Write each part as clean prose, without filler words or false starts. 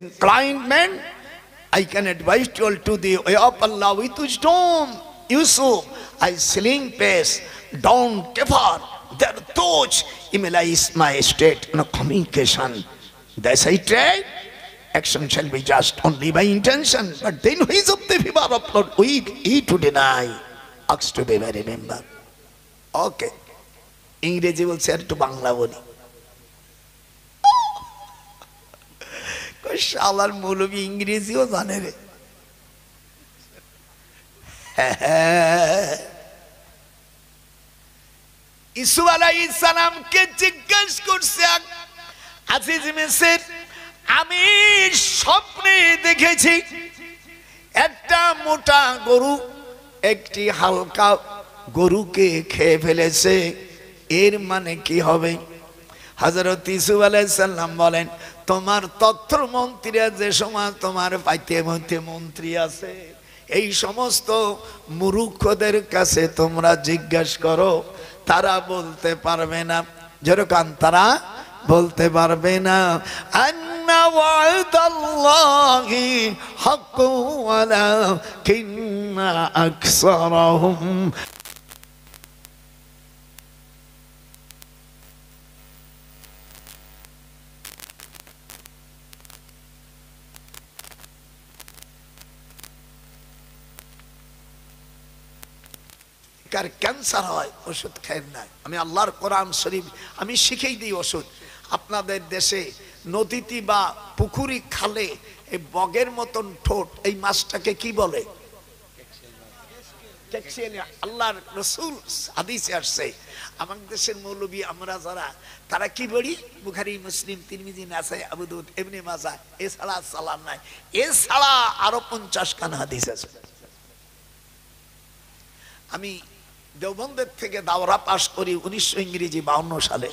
inclined man, I can advise you all to the way of Allah with wisdom. Yusuf, I sling pace, don't kafar, their thoughts, immunize my state, no communication. Thus I tried, action shall be just only by intention. But then who is of the fever of Lord? We to deny, ask to be very remember. Okay. English will say to Bangla boli. শালার মৌলবী ইংরেজিও জানে রে। Issue আলাইহিস সালামকে জিজ্ঞেস করছে আজিজ মিসর, আমি স্বপ্নে দেখেছি একটা মোটা গরু একটি হালকা গরুকে খেয়ে ফেলেছে, এর মানে কি হবে? হযরত ইউসুফ আলাইহিস সালাম বলেন, তোমার তথ্য মন্ত্রীরা যে সময় তোমার পাইতে মধ্যে মন্ত্রী আছে, এই সমস্ত মূর্খদের কাছে তোমরা জিজ্ঞাসা করো, তারা বলতে পারবে না। যেরকম তারা বলতে পারবে না। আন্না ওয়াদাল্লাহি হাক্কু ওয়ালাকিন্না আকসারহুম কার ক্যান্সার হয় ওষুধ খায় না। আমি আল্লাহর কোরআন শরীফ আমি শিখেই দিই ওষুধ। আপনাদের দেশে নদীতে বা পুকুরি খালে এই বগের মতন ঠোঁট, এই মাছটাকে কি বলে? আল্লাহর রাসূল হাদিসে আসছে। আমাদের দেশের মৌলবী আমরা যারা, তারা কি বলি? বুখারী, মুসলিম, তিরমিজি, নাসাই, আবু দাউদ, ইবনে মাজাহ, এছাড়া সালাম নাই, এছাড়া আরো 50 খান হাদিস আছে। আমি দেওবন্দের থেকে দাওরা পাশ করি 1952 সালে।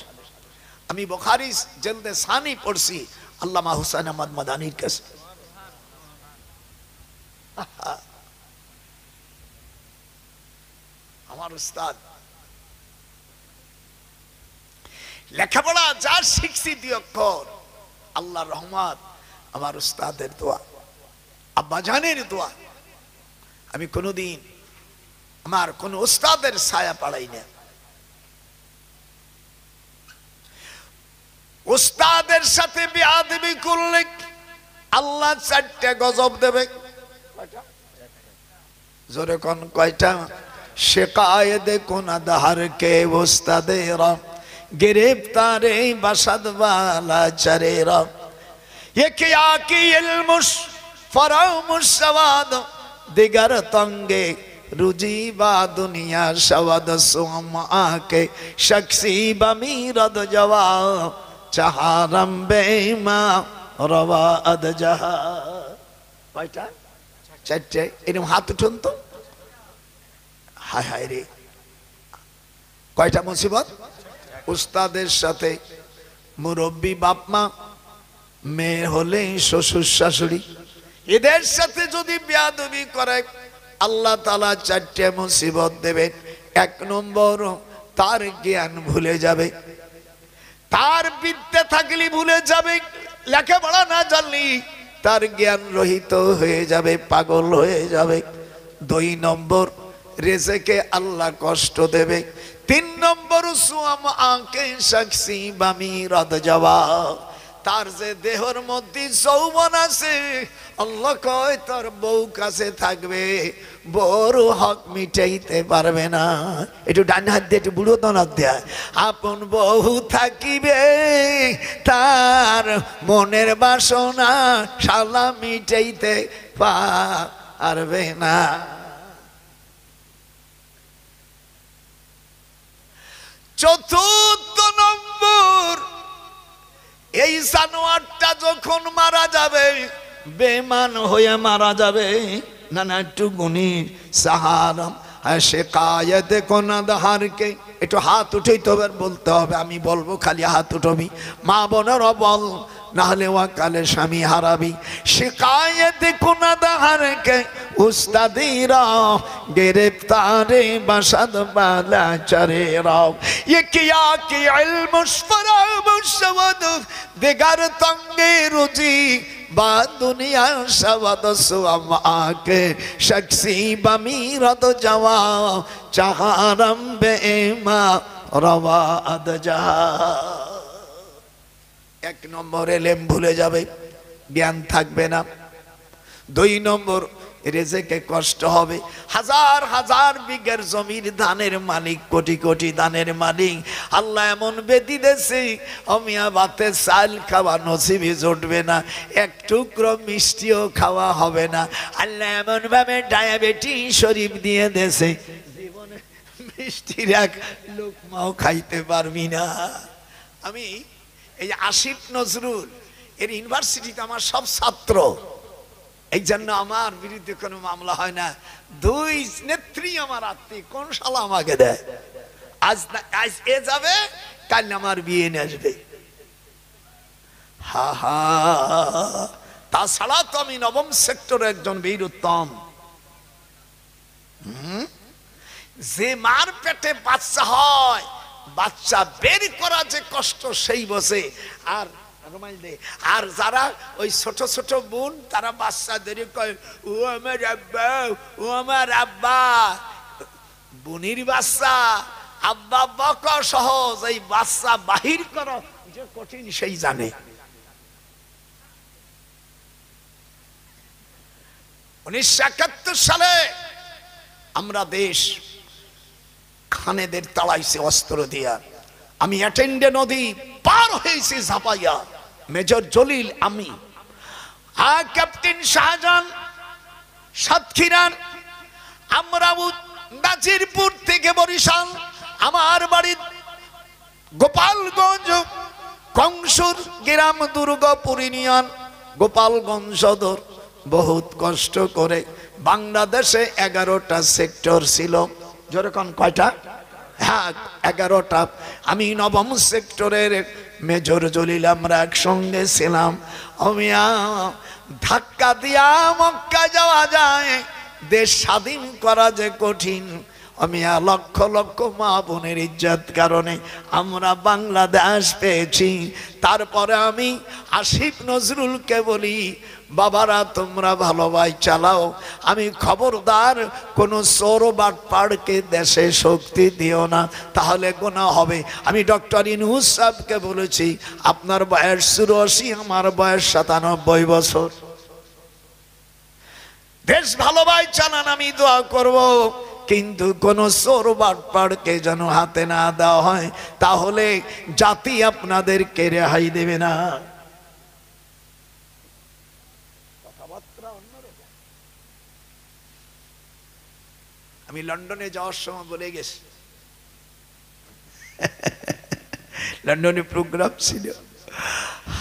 আমি বুখারী জলদে সানি পড়ছি আল্লামা হুসাইন আহমদ মাদানির কাছে। আমার উস্তাদ, লেখাপড়া যা শিখছি দিয়ে অক্ষর, আল্লাহর রহমত, আমার উস্তাদের দোয়া, আব্বাজানের দোয়া। আমি কোনোদিন আমার কোন উস্তাদের ছায়া পাড়াই না। উস্তাদের সাথে বেয়াদবি করলে আল্লাহ 4টা গজব দেবে। জোরে কোন কয়টা? শিকায়েত কোন আদহার কে উস্তাদেরা, গ্রেফতারে বাসাদ ওয়ালা চারেরা, ये क्या की इल्मुश फरामुश सवाद दिगर तंगे रुजीबा दुनिया शवद सुम आके शख्सी बमीरद जवा चाहरम बेमा रवा अद जहा। কয়টা? 4টে। এরকম হাত উঠুন তো। হায় হায় রে, কয়টা মুসিবত! উস্তাদের সাথে মুরব্বী বাপ মা, মেয়ে হলে শ্বশুর শাশুড়ি, এদের সাথে যদি বেয়াদবি করে আল্লাহ তাআলা 4টে মুসিবত দেবেন। 1 নম্বর, তার জ্ঞান ভুলে যাবে, তার বিদ্যা থাকলে ভুলে যাবে, লেখাপড়া না জানলে তার জ্ঞান রহিত হয়ে যাবে, পাগল হয়ে যাবে। 2 নম্বর, রিজকে আল্লাহ কষ্ট দেবে। 3 নম্বর, সুয়াম আঁকে শখসি বামিরাদ যাওয়া, তার যে দেহর মধ্যে যৌবন আছে, আল্লাহ কয় তার বউ কাছে থাকবে, বড় হক মিটাইতে পারবে না। একটু ডান হাত দিয়ে একটু বুড়ো দনাত দেয়, আপন বউ থাকিবে, তার মনের বাসনা শালা মিটাইতে পারবে না। চতুর্থ নম্বর, এই জানোয়ারটা যখন মারা যাবে, বেমান হয়ে মারা যাবে। না না, একটু গুনি সাহারাম শিকায়েত কোন আদহারকে, একটু হাত উঠেইতে হবে, বলতে হবে, আমি বলবো খালি হাত উঠবি। মা বোনেরা বল, নাহলে ওয়াকালে স্বামী হারাবি। শিকায়েত কোন আদহারকে উস্তাদিরা, গ্রেফতারে বাসাদ বালা চারেরা, ये किया कि इल्मुश फरामुश सवद दिगर तंगे रुजी বা দুনিয়া সবাদ সুআমাকে শখসি বমিরত যাওয়া চাহারম বেমা রওয়া আদজা। এক নম্বর এলেম ভুলে যাবে, জ্ঞান থাকবে না। দুই নম্বর রেজেকে কষ্ট হবে। হাজার হাজার বিঘের জমির ধানের মালিক, কোটি কোটি ধানের মালিক, আল্লাহ এমন বেদি দেছে অমিয়া ভাতে চাল খাওয়া নসিবে জুটবে না, এক টুকরো মিষ্টিও খাওয়া হবে না। আল্লাহ এমন ভাবে ডায়াবেটিস শরীফ দিয়ে দেছে জীবনে মিষ্টির এক লোকমাও খাইতে পারবি না। আমি এই আসিফ নজরুল এর ইউনিভার্সিটিতে আমার সব ছাত্র, এই জন্য আমার বিরুদ্ধে কোনো মামলা হয় না। দুই নেত্রী আমার আত্মীয়, কোন শালা আমাকে দেয়, আজ এ যাবে কাল আমার বিয়ে নিয়ে আসবে। হা হা, তাছাড়া তো আমি নবম সেক্টরে একজন বীর উত্তম। যে মার পেটে বাচ্চা হয়, বাচ্চা বের করা যে কষ্ট সেই বসে। আর যারা ওই ছোট ছোট বোন, তারা বাচ্চাদের কয় ও আমার আব্বা, ও আমার আব্বা। বোনের বাচ্চা আব্বা আব্বা কর সহজ, এই বাচ্চা বাহির করা যে কঠিন সেই জানে। 1971 সালে আমরা দেশ খানেদের তাড়াইছে অস্ত্র দিয়া। আমি অ্যাটেন্ডে নদী পার হয়েছি ঝাপাইয়া, মেজর জলিল, আমি, ক্যাপ্টেন শাহজাহান, সাতক্ষীরান, আমরা নাজিরপুর থেকে বরিশাল, আমার বাড়ি গোপালগঞ্জ, কংসুর গ্রাম, দুর্গাপুর ইউনিয়ন, গোপালগঞ্জ সদর। বহুত কষ্ট করে বাংলাদেশে 11টা সেক্টর ছিল। যেরকম কয়টা? হ্যাঁ, 11টা। আমি নবম সেক্টরের মেজর জলিল, আমরা একসঙ্গে ছিলাম। অমিয়া ধাক্কা দিয়া মক্কা যাওয়া যায়, দেশ স্বাধীন করা যে কঠিন। অমিয়া লক্ষ লক্ষ মা বোনের ইজ্জত কারণে আমরা বাংলাদেশ পেয়েছি। তারপরে আমি আসিফ নজরুলকে বলি, বাবারা তোমরা ভালোভাবে চালাও, আমি খবরদার কোন চোর বাটপাড়কে দেশে শক্তি দিও না, তাহলে গুনাহ হবে। আমি ডক্টর ইউনূস সাহেবকে বলেছি, আপনার বয়স 84, আমার বয়স 97 বছর, দেশ ভালোভাবে চালান, আমি দোয়া করব। কিন্তু কোন চোর বাটপাড়কে যেন হাতে না দেওয়া হয়, তাহলে জাতি আপনাদেরকে রেহাই দেবে না। আমি লন্ডনে যাওয়ার সময় বলে গেছি, লন্ডনে প্রোগ্রাম ছিল।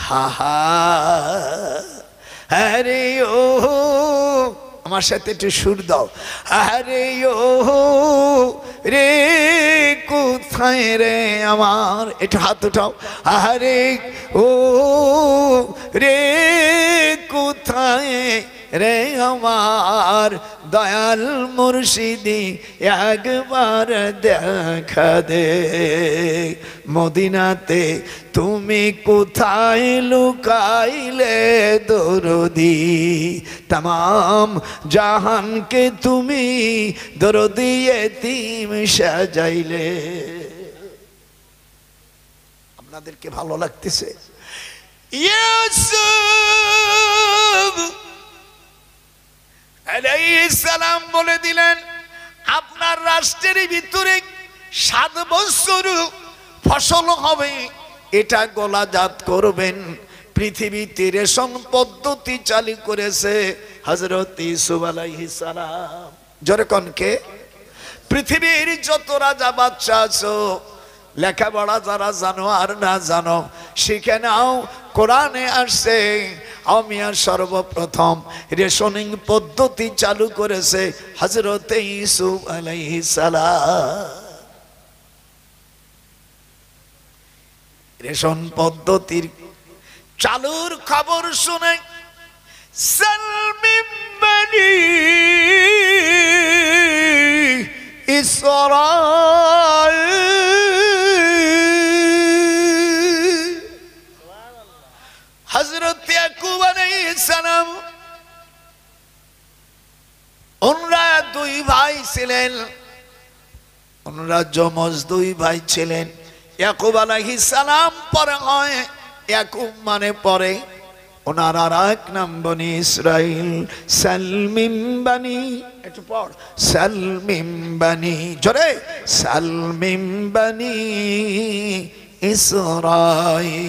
হা হা, আরে ও, আমার সাথে একটু সুর দাও। আরে ও রে কোথায় রে আমার, একটু হাত উঠাও। আরে ও রে কোথায় রে আমার দয়াল মুর্শিদি, একবার দেখা দে। মদিনাতে তুমি কোথায় লুকাইলে দরদি, तमाम জাহানকে তুমি দরদি এতিম সাজাইলে। আপনাদেরকে ভালো লাগতেছে? ইউসুফ আলাইহিস সালাম বলে দিলেন, আপনার রাষ্ট্রের ভিতরে 7 বছর ফসল হবে, এটা গোলাজাত করবেন। পৃথিবীতে রেশন পদ্ধতি চালু করেছে হযরত ইউসুফ আলাইহিস সালাম। যেরকম কে পৃথিবীর যত রাজা বাদশা আছো, লেখাপড়া যারা জানো আর না জানো শিখে নাও, কোরআনে আসছে আমিয়া সর্বপ্রথম রেশনিং পদ্ধতি চালু করেছে হযরত ইউসুফ আলাইহিস সালাম। রেশন পদ্ধতির চালুর খবর শুনে সালমিন বনি ইসরাঈল হযরত ইয়াকুব আলাইহিস সালাম ওনারা দুই ভাই ছিলেন, ওনারা যমজ দুই ভাই ছিলেন। ইয়াকুব আলাইহিস সালাম পরে হয় ইয়াকুব মানে পরে, ওনার আর এক নাম বনি ইসরাইল। সালমিম বানি, একটু পড়, সালমিম বানি, জোরে, সালমিম বানি ইসরাইল।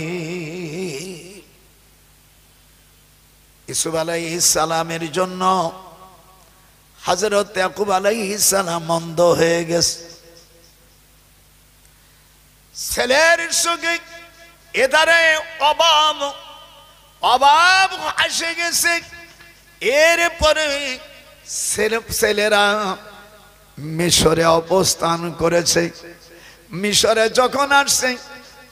ইউসুফ আলাইহিস সালামের জন্য হযরত ইয়াকুব আলাইহিস সালাম অন্ধ হয়ে গেছে। ছেলের সঙ্গে এদারে অভাব অভাব আসে গেছে। এরপরে ছেলেরা মিশরে অবস্থান করেছে। মিশরে যখন আসছে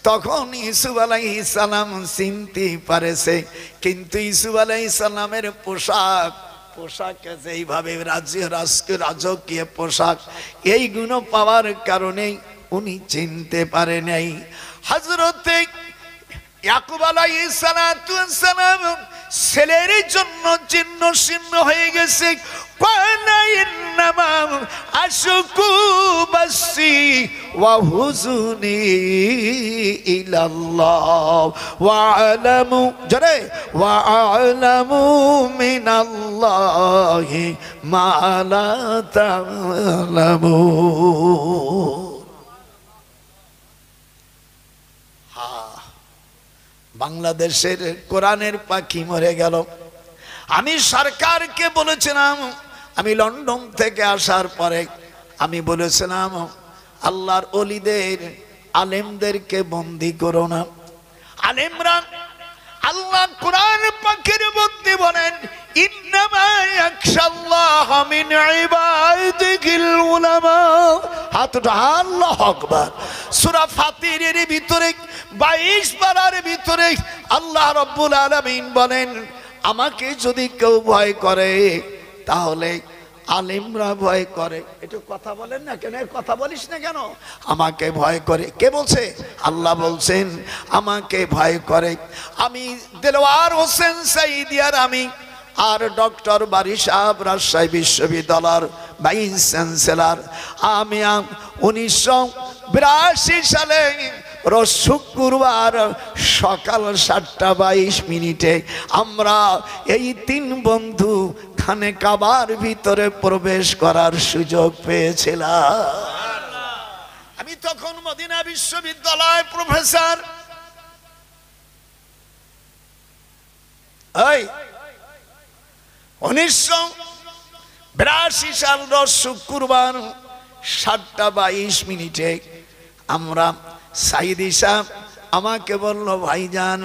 তখন ইউসুফ আলাইহিস সালাম চিনতে পারেছে, কিন্তু ইউসুফ আলাইহিস সালামের পোশাক যেইভাবে রাজকীয় পোশাক, এইগুলো পাওয়ার কারণে উনি চিনতে পারে নাই। হযরত ইয়াকুব আলাইহিস সালাম ছেলের জন্য চিহ্ন শীর্ণ হয়ে গেছে। ক্বালা ইন্নামা আশকু বাসি ওয়া হুজুনি ইলাল্লাহ ওয়া আলামু, জোরে, ওয়া আলামু মিনাল্লাহি মা লা তা'লামুন। বাংলাদেশের কোরআনের পাখি মরে গেল। আমি সরকারকে বলেছিলাম, আমি লন্ডন থেকে আসার পরে আমি বলেছিলাম আল্লাহর ওলিদের আলেমদেরকে বন্দী করো না। আলেমরা, আল্লাহ কোরআন পাখির মধ্যে বলেন ইন্নামা ইয়াখশাল্লাহা মিন ইবাদিহিল উলামা। হাতটা আল্লাহু আকবার। সূরা ফাতিরের ভিতরে 22 পারার ভিতরে আল্লাহ রাব্বুল আলামিন বলেন আমাকে যদি কেউ ভয় করে তাহলে আলেমরা ভয় করে। একটু কথা বলেন না কেন, কথা বলিস না কেন? আমাকে ভয় করে কে বলছে? আল্লাহ বলছেন আমাকে ভয় করে। আমি দেলোয়ার হোসেন সাইদিয়ার আমি আর ডক্টর বারি সাহেব রাজশাহী বিশ্ববিদ্যালয়ের ভাইস চ্যান্সেলর, আমি 1982 সালে রোজ শুক্রবার সকাল 7:22 আমরা এই 3 বন্ধু খানে কাবার ভিতরে প্রবেশ করার সুযোগ পেয়েছিলাম। আমি তখন মদিনা বিশ্ববিদ্যালয় প্রফেসর। 1982 সাল রোজ শুক্রবার 7:22 আমরা, সাইদি সাহেব আমাকে বলল ভাইজান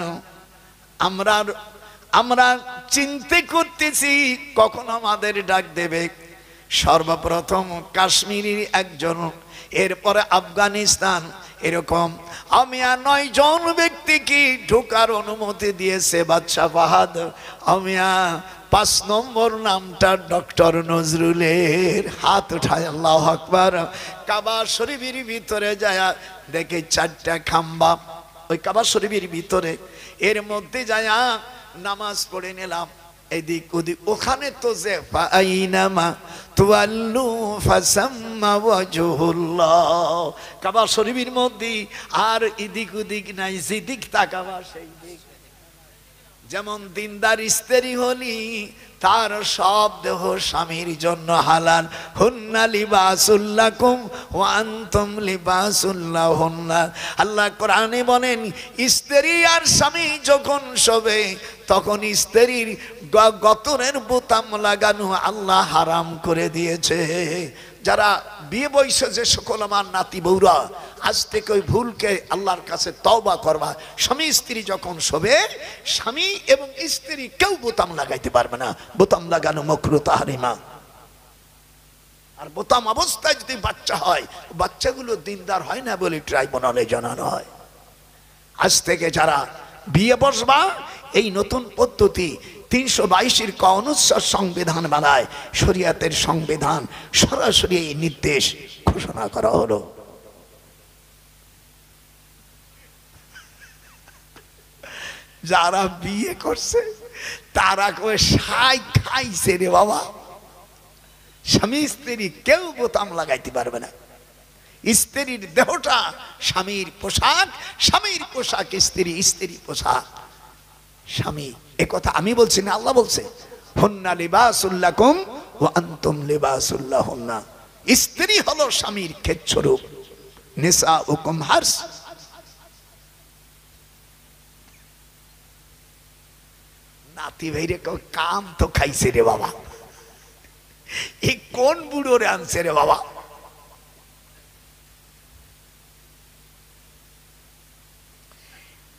আমরা চিন্তা করতেছি কখন আমাদের ডাক দেবে। সর্বপ্রথম কাশ্মীরি একজন, এরপরে আফগানিস্তান, এরকম আমি 9 জন ব্যক্তিকে ঢোকার অনুমতি দিয়েছে বাদশাহ ফাহাদ। আমি 5 নম্বর নামটা ডক্টর নজরুলের। হাত উঠায় আল্লাহু আকবার। কাবা শরীফের ভিতরে যায় দেখে 4টা খাম্বা ওই কাবা শরীফের ভিতরে, এর মধ্যে যায় নামাজ পড়ে নিলাম এদিক ওদিক। ওখানে তো যে ফাইনামা তুয়াল্লু ফাসাম্মা ওয়াজহুল্লাহ, কাবা শরীফের মধ্যে আর এদিক ওদিক নাই, যেদিক তাকাবা সেই দিক। যেমন দিনদার স্ত্রী হলি তার সব দেহ স্বামীর জন্য হালাল। হুন্না লিবাসুল লাকুম ওয়া আনতুম লিবাসুল লাহুন্না। আল্লাহ কোরআনে বলেন স্ত্রী আর স্বামী যখন শোবে তখন স্ত্রীর গতরের বোতাম লাগানো আল্লাহ হারাম করে দিয়েছে। যারা বিয়ে বয়সে যে সকল আমার নাতি বউরা আজ থেকে ওই ভুলকে আল্লাহর কাছে তওবা করবা। স্বামী স্ত্রী যখন শোবে, স্বামী এবং স্ত্রী কেউ বোতাম লাগাইতে পারবে না। বোতাম লাগানো মাকরুহ তাহরিমা। আর বোতাম অবস্থায় যদি বাচ্চা হয়, বাচ্চাগুলো দিনদার হয় না বলে ট্রাইব্যুনালে জানানো হয়। আজ থেকে যারা বিয়ে বসবা, এই নতুন পদ্ধতি 322 ক অনুচ্ছেদ সংবিধান বানায়, শরিয়াতের সংবিধান সরাসরি এই নির্দেশ ঘোষণা করা হলো। যারা বিয়ে করছে তারা কয়ে সাই খাইছে রে বাবা। স্বামী স্ত্রী কেউ বোতাম লাগাইতে পারবে না। স্ত্রীর দেহটা স্বামীর পোশাক, স্বামীর পোশাক স্ত্রী, স্ত্রীর পোশাক স্বামী। এ কথা আমি বলছি না, আল্লাহ বলছে হুন্না লিবাসুল লাকুম ওয়া আনতুম লিবাসুল লাহুন্না। স্ত্রী হলো স্বামীর ক্ষেতস্বরূপ। নিসাউকুম হারস। নাতি ভাইরে কাম তো খাইছে রে বাবা, এই কোন বুড়ো রে আনছে রে বাবা।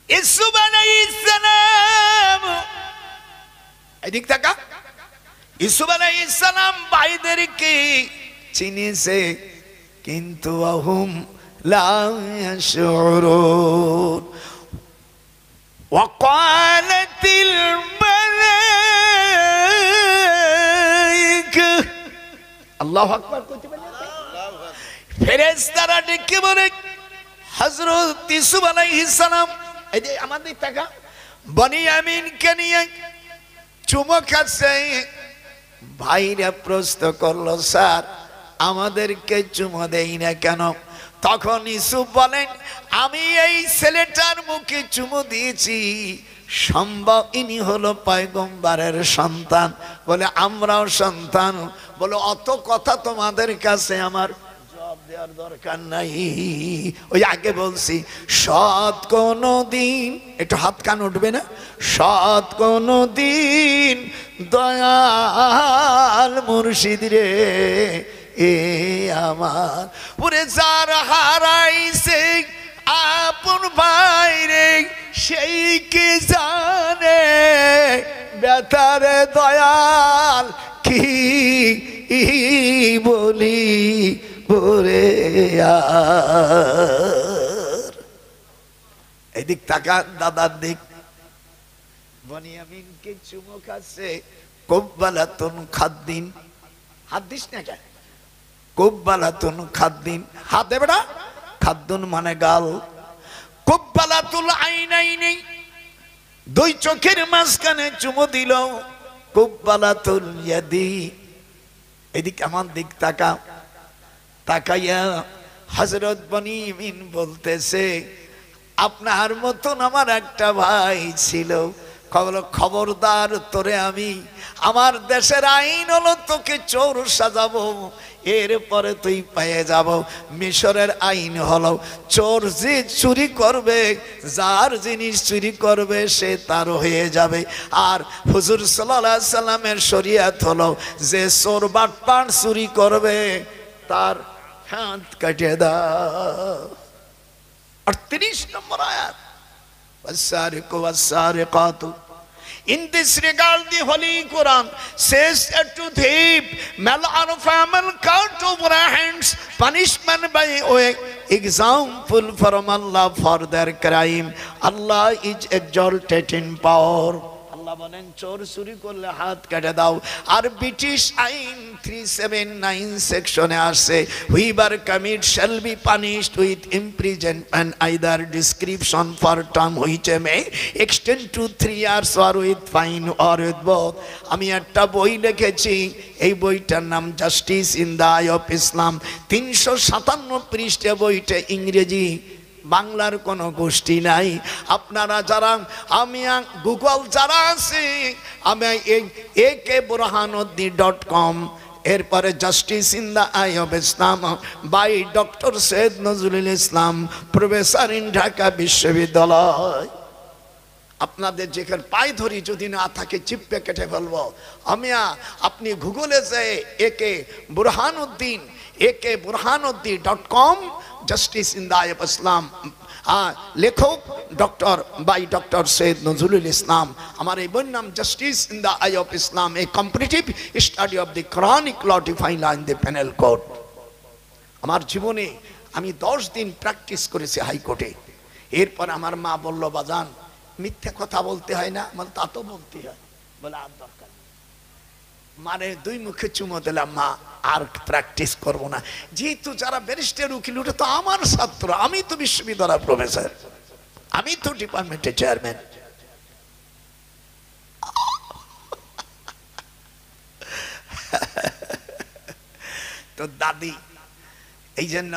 ইউসুফ আলাইহিস সালাম, এদিক তাকা, ইউসুফ আলাইহিস সালাম ভাইদেরকে চিনেছে, কিন্তু আহুম লা ইয়াশউরুন। ওয়াকালাতিল মালাইকা, আল্লাহু আকবার কইতে বলেন, ফেরেশতারা ডেকে বলে হযরত ইউসুফ আলাইহিস সালাম, এই যে আমাদের টাকা বনিয়ামিনকে নিয়ে চুমো খাচ্ছে। ভাইরা প্রশ্ন করলো, স্যার আমাদেরকে চুমো দেই না কেন? তখন ইউসুফ বলেন, আমি এই ছেলেটার মুখে চুমো দিয়েছি, সম্ভব ইনি হলো পয়গম্বরের সন্তান, বলে আমরাও সন্তান। বলে অত কথা তোমাদের কাছে আমার জবাব দেওয়ার দরকার নাই। ওই আগে বলছি, সৎ কোনো দিন, একটু হাত কান উঠবে না, সৎ কোনো দিন দয়াল মুর্শিদ রে এ আমার, পুরে যার হারাইছে আপন ভাই রে সেই কি জানে বেতারে দয়াল কি বলি পুরে আর। এদিক তাকা দাদার দিক, বনিয়ামিনকে চুমো খাচ্ছে। কুব্বালাতুন খাদ্দিন, হাত দিস না কেন? কুব্বালাতুন খাদ্দিন, হাত দেবে না। খাদ্দুন মানে গাল। কুব্বালাতুল আইনাইনি, দুই চোখের মাঝখানে চুমো দিল। কুব্বালাতুল ইয়াদি, এদিক আমার দিক তাকা, তাকাইয়া হযরত বনিয়ামিন বলতেছে, আপনার মতন আমার একটা ভাই ছিল, খবরদার তোরে আমি, আমার দেশের আইন হলো তোকে চোর সাজাবো, এরপরে তুই পেয়ে যাব। মিশরের আইন হলো চোর যে চুরি করবে, যার জিনিস চুরি করবে সে তার হয়ে যাবে। আর হুজুর সাল্লাল্লাহু আলাইহি সাল্লামের শরীয়ত হলো যে চোর বাটপার চুরি করবে তার হাত কেটে দাও। 38 নম্বর আয়াত, ওয়াস-সারিকু ওয়াস-সারিকাতু। In this regard, the Holy Quran says to thief, mal'arfam cut over hands, punishment by way, example from Allah for their crime. Allah is exalted in power. আল্লাহ বলেন চোর চুরি করলে হাত কেটে দাও। আর ব্রিটিশ আইন 379 সেকশনে আসে, whoever commit shall be punished with imprisonment either description for term which may extend to 3 years or with fine or with both. আমি একটা বই লিখেছি, এই বইটার নাম justice in the eye of Islam. 357 পৃষ্ঠা বইটা ইংরেজি, বাংলার কোনো গোষ্ঠী নাই। আপনারা যারা, আমি গুগল যারা আছে, আমি akburhanuddin.com, এরপরে justice in the eye of Islam by doctor Syed Nazrul Islam, professor in Dhaka বিশ্ববিদ্যালয়। আপনাদের যেখানে পায়ে ধরি যদি না থাকে চিপে কেটে ফেলবো। আমি আপনি গুগলে যে akburhanuddin.com, justice in the eye of Islam, লেখক ডক্টর সৈয়দ নজরুল ইসলাম। আমার এই বইয়ের নাম justice in the eye of Islam, a comparative study of the Quranic law defined in the penal code. আমার জীবনে আমি 10 দিন প্র্যাকটিস করেছি হাইকোর্টে। এরপর আমার মা বলল, বাজান মিথ্যা কথা বলতে হয় না। মানে তা তো বলতে হয়। বলে আর দরকার, মানে 2 মুখে চুমো দিলাম, মা আর প্র্যাকটিস করব না। যেহেতু যারা ব্যারিস্টার উকিল, ওটা তো আমার ছাত্র, আমি তো বিশ্ববিদ্যালয়ের প্রফেসর, আমি তো ডিপার্টমেন্টের চেয়ারম্যান। তো দাদি, এই জন্য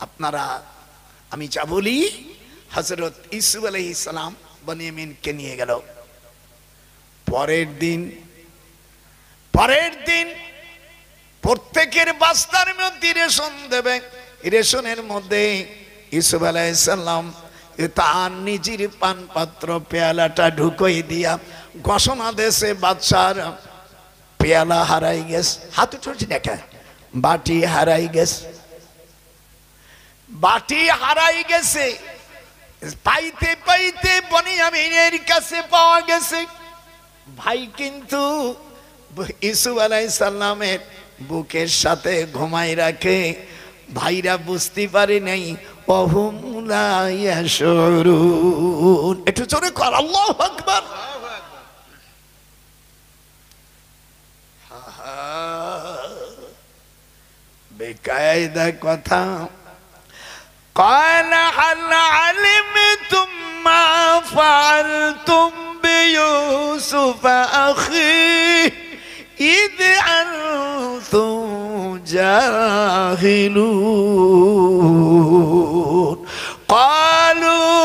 আপনারা আমি যা বলি, হযরত ইউসুফ আলাইহিস সালাম বনিয়ামিনকে নিয়ে গেল। পরের দিন প্রত্যেকের বাস্তার মধ্যে রেশন দেবে। রেশনের মধ্যে ইউসুফ আলাইহিস সালাম তার নিজের পান পাত্র পেয়ালাটা ঢুকিয়ে দিয়া ঘোষণা দেশে বাদশার পেয়ালা হারাই গেছে, হাত উঠছে দেখা, বাটি হারাই গেছে, বাটি হারাই গেছে। পাইতে পাইতে বনিয়ামিনের কাছে পাওয়া গেছে। ভাই কিন্তু ইউসুফ আলাইহিস সালামের বুকের সাথে ঘুমাই রাখে। ভাইরা বুঝতে পারে নাই, ওহুম লা ইয়াশুরুন। একটু জোরে কর আল্লাহু আকবার। বেকায়দা কথা। قال هل علمتم ما فعلتم بيوسف أخيه إذ أنتم جاهلون قالوا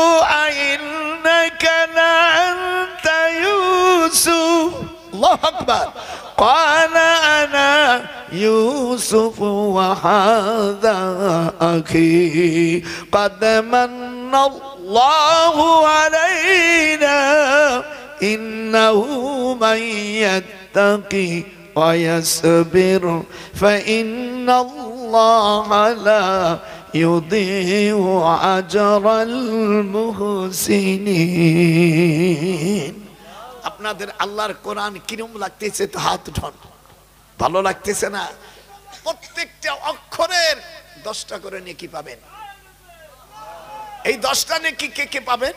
أئنك لأنت يوسف. الله أكبر. قال أنا يوسف وهذا أخي قد من الله علينا إنه من يتقي ويصبر فإن الله لا يضيع أجر المحسنين. আপনাদের আল্লাহর কোরআন কিরম লাগতেছে? তো হাত উঠান। ভালো লাগতেছে না? প্রত্যেকটা অক্ষরের 10টা করে নেকি পাবেন। এই 10টা নেকি কে কে পাবেন?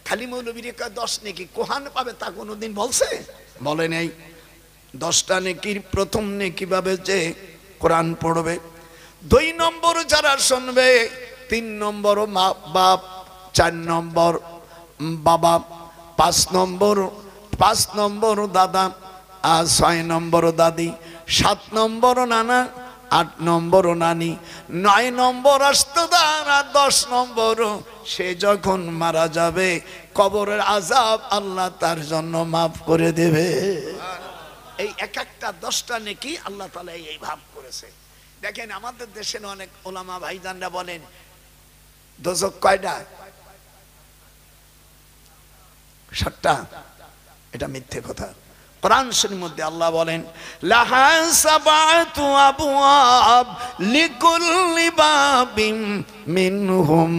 খালি মৌলবীর 10 নেকি কোহান পাবে তা কোনোদিন বলছে? বলে নাই। 10টা নেকির প্রথম নেকি পাবে যে কোরআন পড়বে। 2 নম্বর যারা শুনবে, 3 নম্বর মা বাপ, 4 নম্বর বাবা, 5 নম্বর দাদা, আর 6 নম্বর দাদি, 7 নম্বর নানা, 8 নম্বর নানি, 9 নম্বর আস্তেদার, আর 10 নম্বর সে যখন মারা যাবে কবরের আযাব আল্লাহ তার জন্য মাফ করে দেবে। এই এক একটা 10টা নেকি আল্লাহ তাআলা এই ভাব করেছে। দেখেন আমাদের দেশের অনেক ওলামা ভাইজানরা বলেন দোজখ কয়টা? 7টা। এটা মিথ্যে কথা। কোরআন শরীফের মধ্যে আল্লাহ বলেন লাহা সাবাতু আবওয়াব লিকুল্লি বাবিম মিনহুম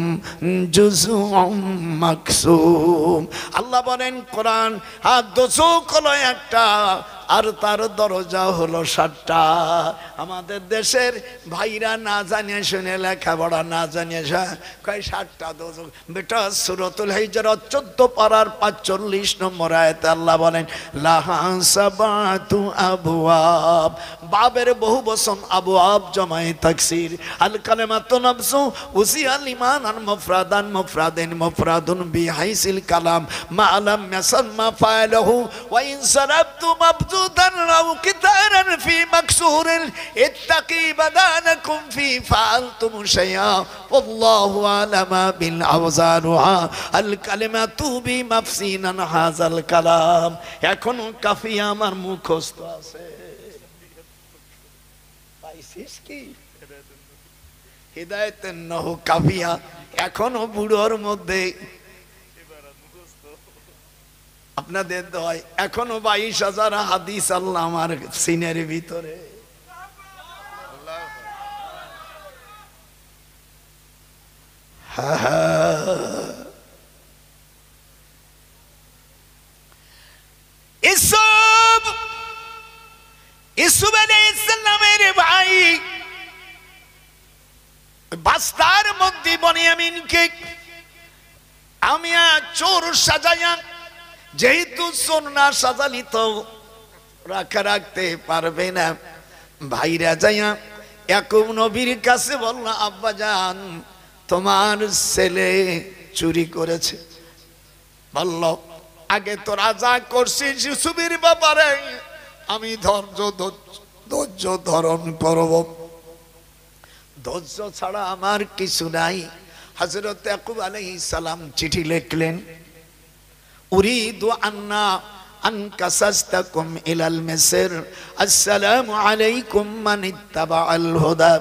জুজউম মাকসুম। আল্লাহ বলেন কোরআন আর দোজখ হলো একটা, আর তার দরজা হলো 7টা। আমাদের দেশের ভাইরা না জানিয়ে শুনে লেখাপড়া না জানিয়ে কয় 7টা দোজখ। বেটা সূরাতুল হিজরাত 14 পারার 45 নম্বর আয়াতে আল্লাহ বলেন লাহা সাবাতু আবওয়াব। বাবের বহু বচন আবওয়াব জমায়ে তাকসির। আল কালিমাতু নাফসু উসিয়াল ইমান আন মুফরাদুন বিহাইসিল কালাম মা লাম ইয়াসাম্মা ফাইলহু ওয়া ইন সারাবতু মাবজুদান আও কিতারান ফি মাকসুরিন ইত্তাকি বাদানাকুম ফি ফাআলতুম শাইআ ওয়াল্লাহু আলামা বিল আওজারুহা আল কালিমাতু বিমাফসিনান হাযাল কালাম। এখনো কাফিয়া আমার মুখস্থ আছে। পাইছিস কি? হিদায়াতুন নহু কাফিয়া এখনো বুড়োর মধ্যে। আপনাদের দয় এখনো 22,000 হাদিস আল্লাহ আমার সিনের ভিতরে। ইউসুফ আলাইহিস সালামের ভাই বাস্তার মধ্যে বনিয়ামিনকে আমি চোর সাজাইয়া, যেহেতু চোর না সাজালি তো রাখতে পারবে না, ভাইরা যাইয়া ইয়াকুব নবীর কাছে বলল আব্বা জান তোমার ছেলে চুরি করেছে। বলল আগে তোরা যা করছিস ইউসুফের ব্যাপারে আমি ধৈর্য ধৈর্য ধারণ করব, ধৈর্য ছাড়া আমার কিছু নাই। হযরত ইয়াকুব আলাইহিস সালাম চিঠি লিখলেন, উরিদু আন্না আন কাসাসতাকুম ইলাল মিসর আসসালামু আলাইকুম মান ইত্তাবাআল হুদা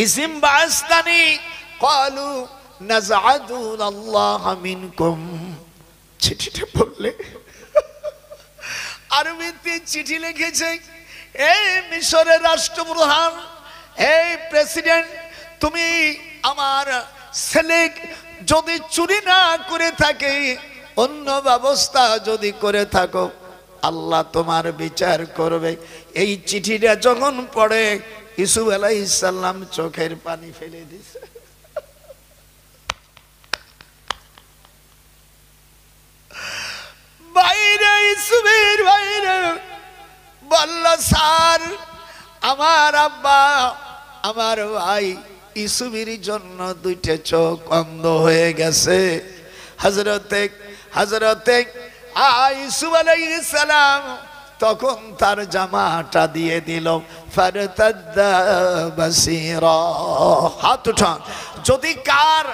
ইসম বাসতানি ক্বালু নাজআদু আল্লাহ মিনকুম। চিঠিটা পড়লে আরবিতে চিঠি লিখেছে, এই মিশরের রাষ্ট্রপ্রধান, এই প্রেসিডেন্ট, তুমি আমার ছেলে যদি চুরি না করে থাকে, অন্য ব্যবস্থা যদি করে থাকো, আল্লাহ তোমার বিচার করবে। এই চিঠিটা যখন পড়ে ইউসুফ আলাইহিস সালাম চোখের পানি ফেলে দিয়েছে। বাইরে ইউসুফের বাইরে বলল, স্যার, আমার আব্বা আমার ভাই ইউসুফের জন্য দুইটা চোখ অন্ধ হয়ে গেছে। হযরতে ইউসুফ আলাইহিস সালাম তখন তার জামাটা দিয়ে দিল। ফারতাদ্দা বাসীরা, হাত উঠান। যদি কার,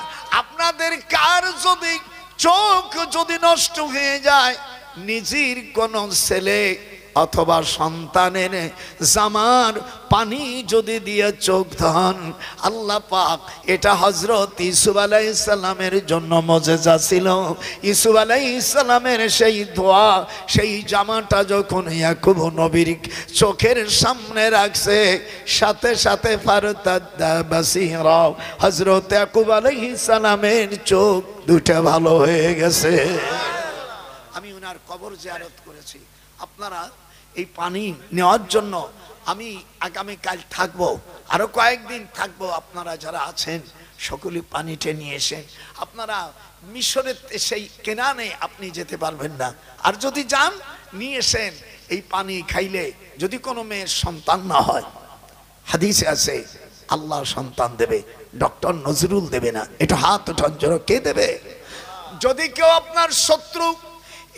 আপনাদের কার যদি চোখ যদি নষ্ট হয়ে যায়, নিজের কোন ছেলে অথবা সন্তানের জামার পানি যদি দিয়ে চোখ ধন, আল্লাহ পাক, এটা হযরত ইউসুফ আলাইহিস সালামের জন্য মুজিজা ছিল। ইউসুফ আলাইহিস সালামের সেই দোয়া, সেই জামাটা যখন ইয়াকুব নবীর চোখের সামনে রাখছে, সাথে সাথে ফারতাদ্দা বাসীরা, হযরত ইয়াকুব আলাইহিস সালামের চোখ দুটো ভালো হয়ে গেছে। আমি ওনার কবর জিয়ারত করেছি। আপনারা এই পানি নেওয়ার জন্য আমি আগামীকাল থাকবো, আরো কয়েকদিন থাকবো। আপনারা যারা আছেন সকলে পানিটা নিয়ে এসেন। আপনারা মিশরের সেই কেনানে আপনি যেতে পারবেন না, আর যদি যান নিয়ে এসেন। এই পানি খাইলে যদি কোনো মেয়ের সন্তান না হয়, হাদিসে আছে আল্লাহ সন্তান দেবে, ডক্টর নজরুল দেবে না। এটা হাত উঠান জোরে, কে দেবে? যদি কেউ আপনার শত্রু,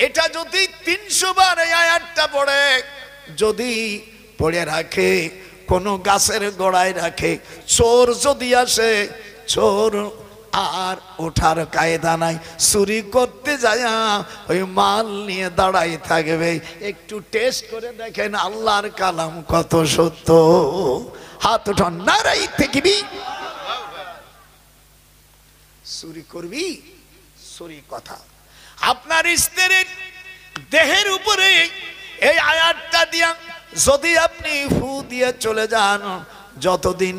এটা যদি 300 বার এই আয়াতটা পড়ে যদি পড়ে রাখে, কোন গাছের গোড়ায় রাখে, চোর যদি আসে, চোর আর ওঠার কায়দা নাই, চুরি করতে যায় ওই মাল নিয়ে দাঁড়াই থাকবে। একটু টেস্ট করে দেখেন আল্লাহর কালাম কত সত্য। হাত উঠান, নারাই থাকিবি। চুরি করবি, চুরি কথা। আপনার স্ত্রীর দেহের উপরে এই আয়াতটা দিয়া যদি আপনি ফু দিয়ে চলে যান, যতদিন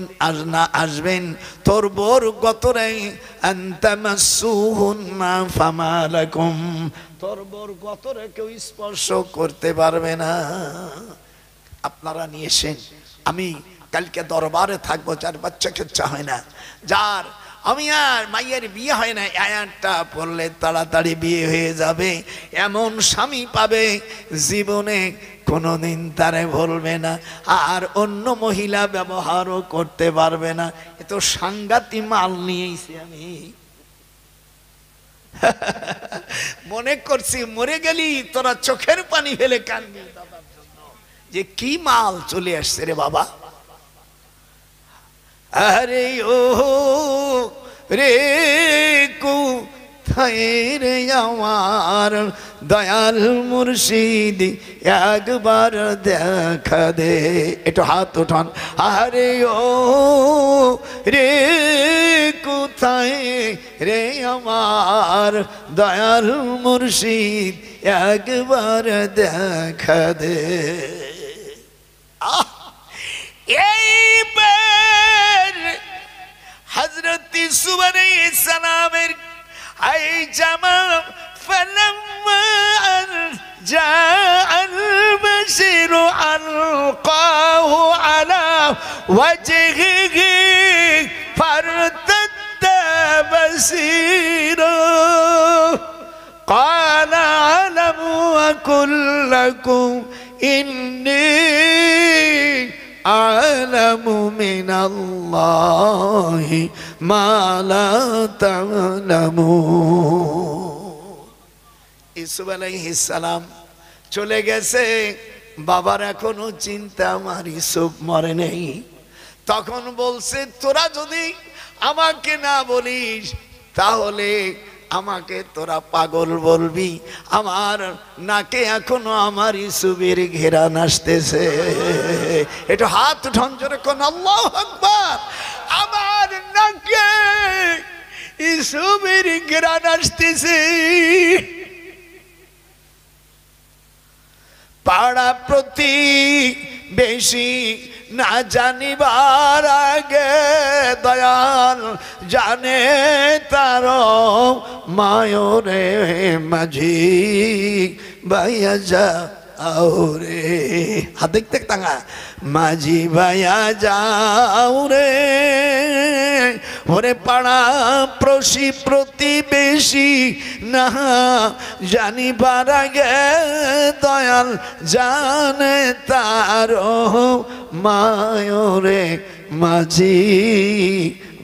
না আসবেন তোর বোর গতরে আনতামাসুহুন্না ফামালাকুম, তোর বোর গতরে কেউ স্পর্শ করতে পারবে না। আপনারা নিয়ে এসেন, আমি কালকে দরবারে থাকবো। যার বাচ্চা কাচ্চা হয় না, যার আমি আর মাইয়ের বিয়ে হয় না, আয়াতটা পড়লে তাড়াতাড়ি বিয়ে হয়ে যাবে, এমন স্বামী পাবে জীবনে কোনোদিন তারে বলবে না, আর অন্য মহিলা ব্যবহারও করতে পারবে না। এ তো সাংঘাতিক মাল নিয়েছি আমি। মনে করছি মরে গেলি তোরা চোখের পানি ফেলে কাঁদবি বাবার জন্য, যে কি মাল চলে আসছে রে বাবা। আরে ও রে কোথায় রে আমার দয়াল মুর্শিদ, একবার দেখা দে। একটু হাত উঠান। আরে ও রে কোথায় রে আমার দয়াল মুর্শিদ, একবার দেখা দে। এইবার হযরত ইউসুফ আলাইহিস সালামের এই জামা ফালাম্মা জাআল বাশিরু আলকাহু আলা ওয়াজহিহি ফারতাদ্দা বাসীরা قال ألم أقل لكم إني أعلم من الله ما لا تعلمون। ইউসুফ আলাইহিস সালাম চলে গেছে, বাবার এখনো চিন্তা আমার ইসুফ মরে নেই। তখন বলছে তোরা যদি আমাকে না বলিস তাহলে আমাকে তোরা পাগল বলবি, আমার নাকে এখনো আমার ইসুফের ঘেরান আসতেছে। একটু হাত উঠান জোরে কোন আল্লাহু আকবার। আমার নাকে ইসুফের ঘেরান আসতেছে। পাড়া প্রতি বেশি না জানিবার আগে দয়াল জানে তার মায়রে মাঝি ভাইয়া যাও রে। হাত দেখতে টাঙা মাঝি ভাইয়া যাও রে। ওরে পাড়া প্রতিবেশী না জানিবার আগে দয়াল জানে তার মায়রে মাঝি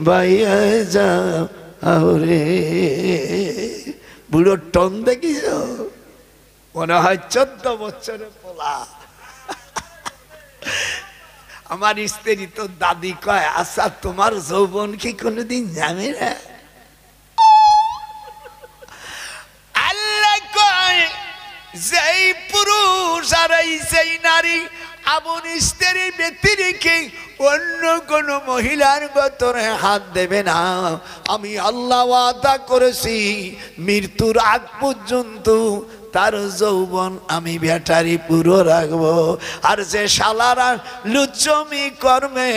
ভাইয়া যাও রে। বুড়ো টন দেখিস, মনে হয় 14 বছরের পোলা। আমার স্ত্রী তো দাদি কয় আচ্ছা তোমার যৌবন কি কোনোদিন যাবে না? আল্লাহ কয় যেই পুরুষ আর সেই নারী আপন স্ত্রীর ব্যতিরেকে অন্য কোন মহিলার গতরে হাত দেবে না, আমি আল্লাহ ওয়াদা করেছি মৃত্যুর আগ পর্যন্ত তার যৌবন আমি ব্যাটারি পুরো রাখবো। আর যে শালারা লুচ্চমি কর্মে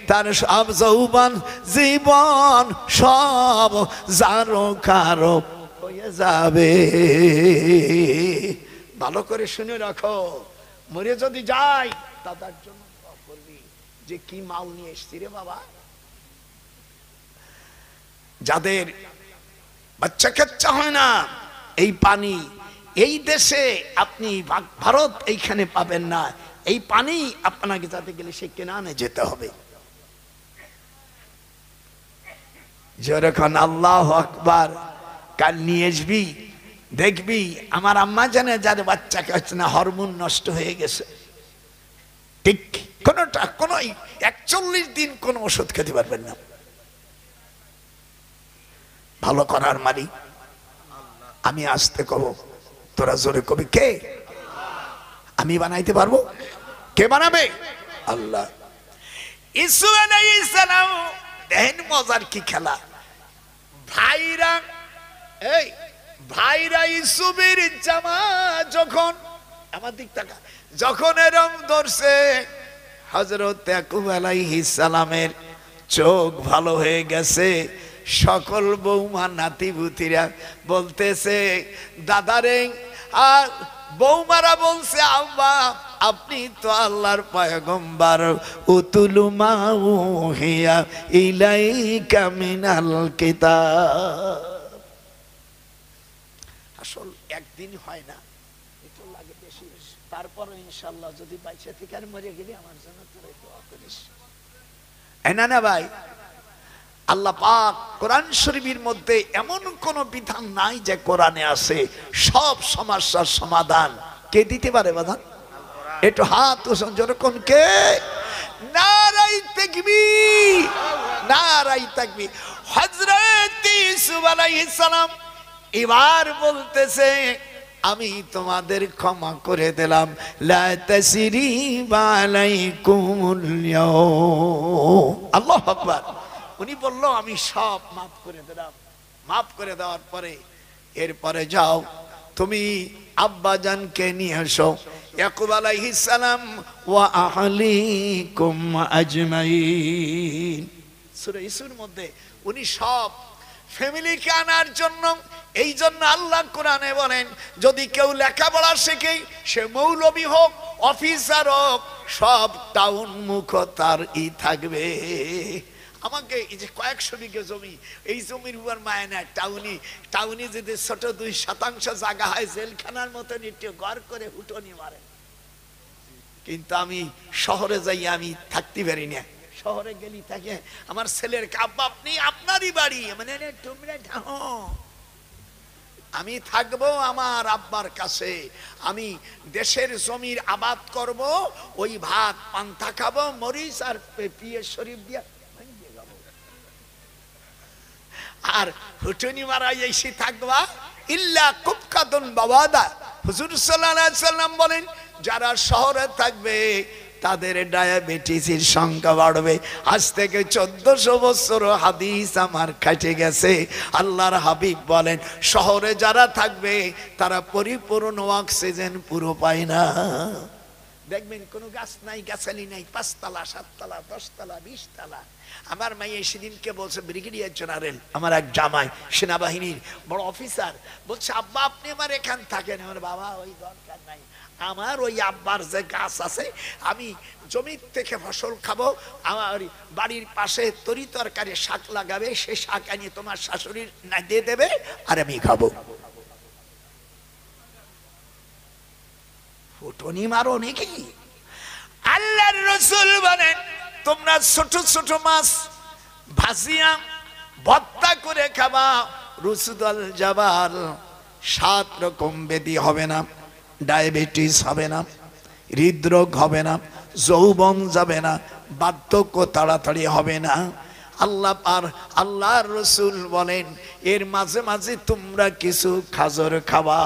তার সব যৌবন জীবন সব যারো কারো হয়ে যাবে। ভালো করে শুনে রাখো, মরে যদি যাই তাদের জন্য করবি যে কি মাল নিয়ে এসছি রে বাবা। যাদের বাচ্চা কাচ্চা হয় না, এই পানি এই দেশে আপনি ভারত এইখানে পাবেন না, এই পানি আপনাকে যাতে গেলে সে কেনানে যেতে হবে। যেরকম আল্লাহু আকবার, কাল নিয়ে আসবি দেখবি আমার আম্মা জানে যাদের বাচ্চাকে হচ্ছে না হরমোন নষ্ট হয়ে গেছে, ঠিক কোনটা কোন 41 দিন কোন ওষুধ খেতে পারবেন না। ভালো করার মারি আমি আসতে কব, তোরা জোরে কবি কে? আমি বানাইতে পারবো? কে বানাবে? আল্লাহ। ঈসা আলাইহিস সালাম দেখেন মজার কি খেলা। ভাইরা ইউসুফের জামা যখন আমার দিক তাকা যখন এরম ধরছে, হযরত ইয়াকুব আলাইহিস সালামের চোখ ভালো হয়ে গেছে। সকল বৌমা নাতিপুতিরা বলতেছে দাদারে, আর বৌমারা বলছে আব্বা আপনি তো আল্লাহর পয়গম্বর, উতুলু মা উহিয়া ইলাইকা মিনাল কিতাব। আসল একদিন হয় না, একটু লাগে বেশি বেশি, তারপর ইনশাআল্লাহ যদি বাইচে থেকে আর মরে গেলে আমার জন্য তোরা দোয়া করিস। না না ভাই, আল্লাহ পাক কোরআন শরীফের মধ্যে এমন কোন বিধান নাই যে কোরআনে আছে। সব সমস্যার সমাধান কে দিতে পারে বাধান? একটু হাত উঠান যখন কে? নারাই তাকবীর, নারাই তাকবীর। হযরত ইউসুফ আলাইহিস সালাম এবার বলতেছে আমি তোমাদের ক্ষমা করে দিলাম, লা তাসরিবা আলাইকুমুল ইয়াউম। আল্লাহু আকবার। উনি বলল আমি সব মাফ করে দিলাম। মাফ করে দেওয়ার পরে এরপরে যাও তুমি আব্বা জানকে নিয়ে এসো। ইয়াকুব আলাইহিস সালাম ওয়া আহলিকুম আজমাইন, সূরা ইউসুফের মধ্যে উনি সব ফ্যামিলিকে আনার জন্য, এই জন্য আল্লাহ কোরআনে বলেন যদি কেউ লেখাপড়া শেখে সে মৌলবী হোক অফিসার হোক, সব টাউন মুখ তার থাকবে। আমাকে এই যে কয়েকশো বিঘা জমি, এই জমির উপর মায়না টাউনি যদি ছোট 2% জায়গা হয় জেলখানার মতন একটু ঘর করে হুটনি মারে, কিন্তু আমি শহরে যাই আমি থাকতে পারি না। শহরে গেলি থাকে আমার ছেলের আব্বা আপনি আপনারই বাড়ি মানে তোমরা আমি থাকবো আমার আব্বার কাছে, আমি দেশের জমির আবাদ করব, ওই ভাত পান্তা খাবো, মরিচ আর পিয়ে শরীফ দিয়া আর হুটুনি মারা এসে থাকবা। ইল্লা কুবকাতুন বাওয়াদা, হুজুর সাল্লাল্লাহু আলাইহি সাল্লাম বলেন যারা শহরে থাকবে তাদের ডায়াবেটিসের সংখ্যা বাড়বে। আজ থেকে 1400 বছর হাদিস আমার কাটে গেছে। আল্লাহর হাবিব বলেন শহরে যারা থাকবে তারা পরিপূর্ণ অক্সিজেন পুরো পায় না। দেখবেন কোনো গাছ নাই, গাছালি নাই, 5 তলা 7 তলা 10 তলা 20 তলা। আমার মাইয়া সেদিনকে বলছে, ব্রিগেডিয়ার জেনারেল আমার এক জামাই সেনাবাহিনীর বড় অফিসার, বলছে আব্বা আপনি আমার এখান থাকেন। আমার বাবা ওই দরকার নাই, আমার ওই আব্বার যে গাছ আছে আমি জমির থেকে ফসল খাবো, আমার বাড়ির পাশে তরি তরকারি শাক লাগাবে, সে শাক আনিয়ে তোমার শাশুড়ির না দিয়ে দেবে আর আমি খাবো। ফুটনি মারো নাকি? আল্লাহর রাসূল বলেন তোমরা ছোট ছোট মাছ ভাজিয়া ভর্তা করে খাবা, রুসুদল জাবাল, 7 রকম ব্যাধি হবে না, ডায়াবেটিস হবে না, হৃদরোগ হবে না, যৌবন যাবে না, বার্ধক্য তাড়াতাড়ি হবে না। আল্লাহর রাসূল বলেন এর মাঝে মাঝে তোমরা কিছু খাজর খাবা,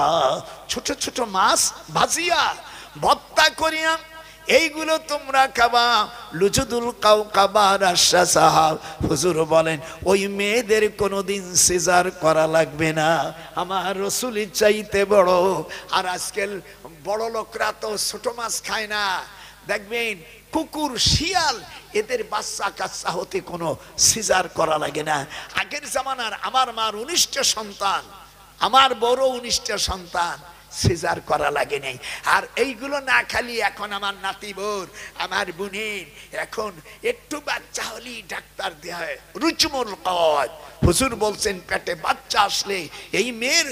ছোট ছোট মাছ ভাজিয়া ভর্তা করিয়া এইগুলো তোমরা খাবা। লুজুদুল কাউকাবা রাশাসাহা, হুজুর বলেন ওই মেয়েদের কোনোদিন সিজার করা লাগবে না, আমার রাসূলের চাইতে বড়। আর আজকাল বড় লোকরা তো ছোট মাছ খায় না, দেখবেন কুকুর শিয়াল এদের বাচ্চা কাচ্চা হতে কোনো সিজার করা লাগে না। আগের জামানার আমার মার 19টা সন্তান, আমার বড় 19টা সন্তান, সিজার করা লাগে নাই। আর এইগুলো না খালি এখন আমার নাতি বোর আমার বোনের এখন একটু বাচ্চা হলেই ডাক্তার দেয়া হয় রুচমুল কদ। হুজুর বলছেন পেটে বাচ্চা আসলে এই মেয়ের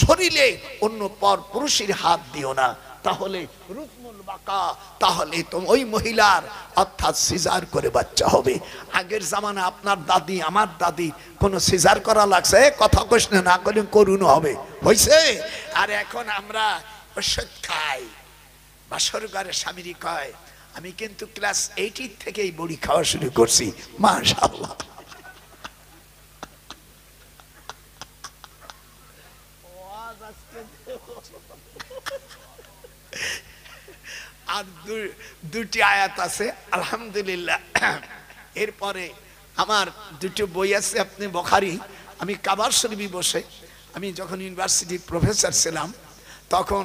শরীরে অন্য পর পুরুষের হাত দিও না, তাহলে রুকমুল বাকা, তাহলে তো ওই মহিলার অর্থাৎ সিজার করে বাচ্চা হবে। আগের জামানা আপনার দাদি আমার দাদি কোন সিজার করা লাগছে? কথা কইস না করলে করুণ হবে, হইছে? আর এখন আমরা ওষুধ খাই। বাসর ঘরে স্বামীরই কয় আমি কিন্তু ক্লাস 8 থেকেই বড়ি খাওয়া শুরু করছি, মাশাআল্লাহ। আর দুটি আয়াত আছে আলহামদুলিল্লাহ। এরপরে আমার দুটো বই আছে, আপনি বুখারী, আমি কাবার শরীফে বসে আমি যখন ইউনিভার্সিটি প্রফেসর ছিলাম তখন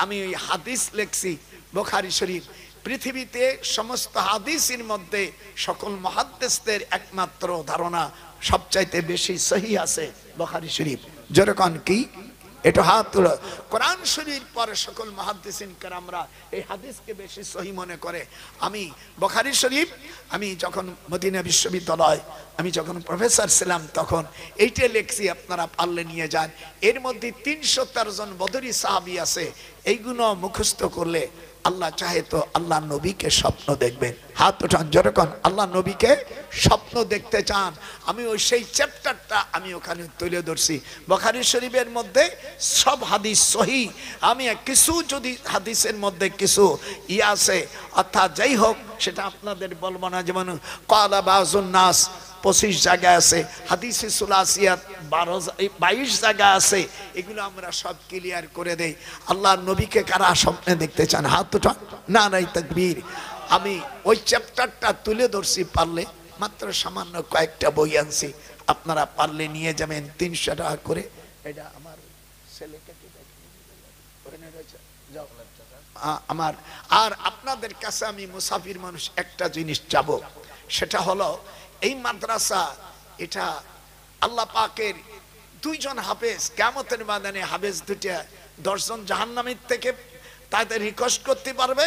আমি ওই হাদিস লেখছি বুখারী শরীফ। পৃথিবীতে সমস্ত হাদিসের মধ্যে সকল মুহাদ্দিসদের একমাত্র ধারণা সবচাইতে বেশি সহিহ আছে বুখারী শরীফ। যেরকম কি এটা হাত তুলো, কোরআন শরীফ পরে সকল মুহাদ্দিসিন কেরামরা এই হাদিসকে বেশি সহিহ মনে করে। আমি বুখারী শরীফ আমি যখন মদিনা বিশ্ববিদ্যালয় আমি যখন প্রফেসর ছিলাম তখন এইটা লেখছি, আপনারা পারলে নিয়ে যান। এর মধ্যে 313 জন বদরি সাহাবী আছে। এইগুলো মুখস্থ করলে আল্লাহ চাহে তো আল্লাহ নবীকে স্বপ্ন দেখবেন। হাত উঠান যেরকম আল্লাহ নবীকে স্বপ্ন দেখতে চান। আমি ওই সেই চ্যাপ্টারটা আমি ওখানে তুলে ধরছি। বুখারী শরীফের মধ্যে সব হাদিস সহিহ। আমি কিছু যদি হাদিসের মধ্যে কিছু আছে অর্থাৎ যাই হোক সেটা আপনাদের বলবো না, যেমন ক্বালা বাযুন নাস 25 জায়গা আছে, হাদিসে সুলাসিয়াত 22 জায়গা আছে, এগুলো আমরা সব ক্লিয়ার করে দেই। আল্লাহর নবীকে কারা স্বপ্নে দেখতে চান? হাত উঠান, নারায়ে তাকবীর। আমি ওই চ্যাপ্টারটা তুলে ধরছি, পারলে মাত্র সামান্য কয়েকটা বই আনছি, আপনারা পারলে নিয়ে যাবেন 300 টাকা করে। এটা আমার ছেলেকে আমার আর আপনাদের কাছে আমি মুসাফির মানুষ একটা জিনিস চাবো, সেটা হলো এই মাদ্রাসা এটা আল্লাহ পাকের 2 জন হাফেজ, কিয়ামতের ময়দানে হাফেজ 2টা 10 জন জাহান্নামীর থেকে তাদের রিকোয়েস্ট করতে পারবে,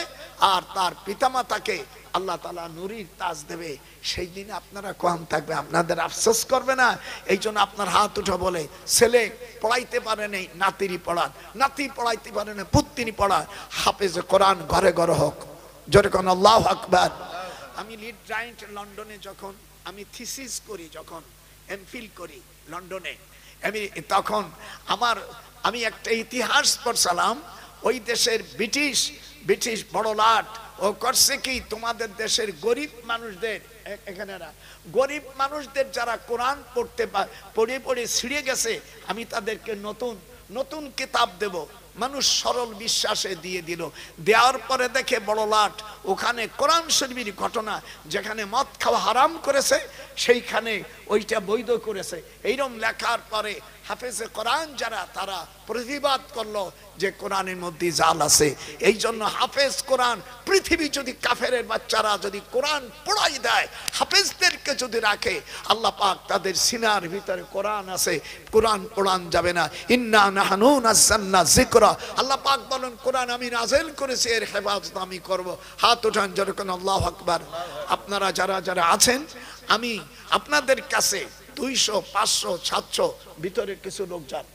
আর তার পিতামাতাকে আল্লাহ তাআলা নূরের তাজ দেবে। সেই দিন আপনারা কোন থাকবে, আপনাদের আফসোস করবে না? এই জন্য আপনার হাত উঠে বলে ছেলে পড়াইতে পারে নাই নাতিরই পড়ান, নাতি পড়াইতে পারে না পুত্তিনি পড়ান, হাফেজ কোরআন ঘরে ঘরে হোক। জোরে কোন আল্লাহু আকবার। আমি লিড জায়েন্ট লন্ডনে যখন আমি থিসিস করি, যখন এমফিল করি লন্ডনে, আমি তখন আমার আমি একটা ইতিহাস পড়ছিলাম, ওই দেশের ব্রিটিশ বড় লাট ও করছে কি, তোমাদের দেশের গরিব মানুষদের, এখানে গরিব মানুষদের যারা কোরআন পড়ে পড়ে ছিঁড়ে গেছে, আমি তাদেরকে নতুন কিতাব দেব। মানুষ সরল বিশ্বাসে দিয়ে দিল। দেওয়ার পরে দেখে বড় লাট ওখানে কোরআন শরীফের ঘটনা, যেখানে মদ খাওয়া হারাম করেছে সেইখানে ওইটা বৈধ করেছে। এইরকম লেখার পরে হাফেজে কোরআন যারা, তারা প্রতিবাদ করলো যে কোরআনের মধ্যে জাল আছে। এই জন্য হাফেজ কোরআন, পৃথিবী যদি কাফেরের বাচ্চারা যদি কোরআন পড়াই দেয়, হাফেজদেরকে যদি রাখে, আল্লাহ পাক তাদের সিনার ভিতরে কোরআন আছে, কোরআন পড়ান যাবে না। ইন্না নাহনু নাযালনা যিকরা, আল্লাহ পাক বলেন কোরআন আমি নাযিল করেছি, এর হেফাজত আমি করব। হাত উঠান যেরকম আল্লাহু আকবার। আপনারা যারা আছেন, আমি আপনাদের কাছে 200, 500, 700 ভিতরে কিছু লোক যান,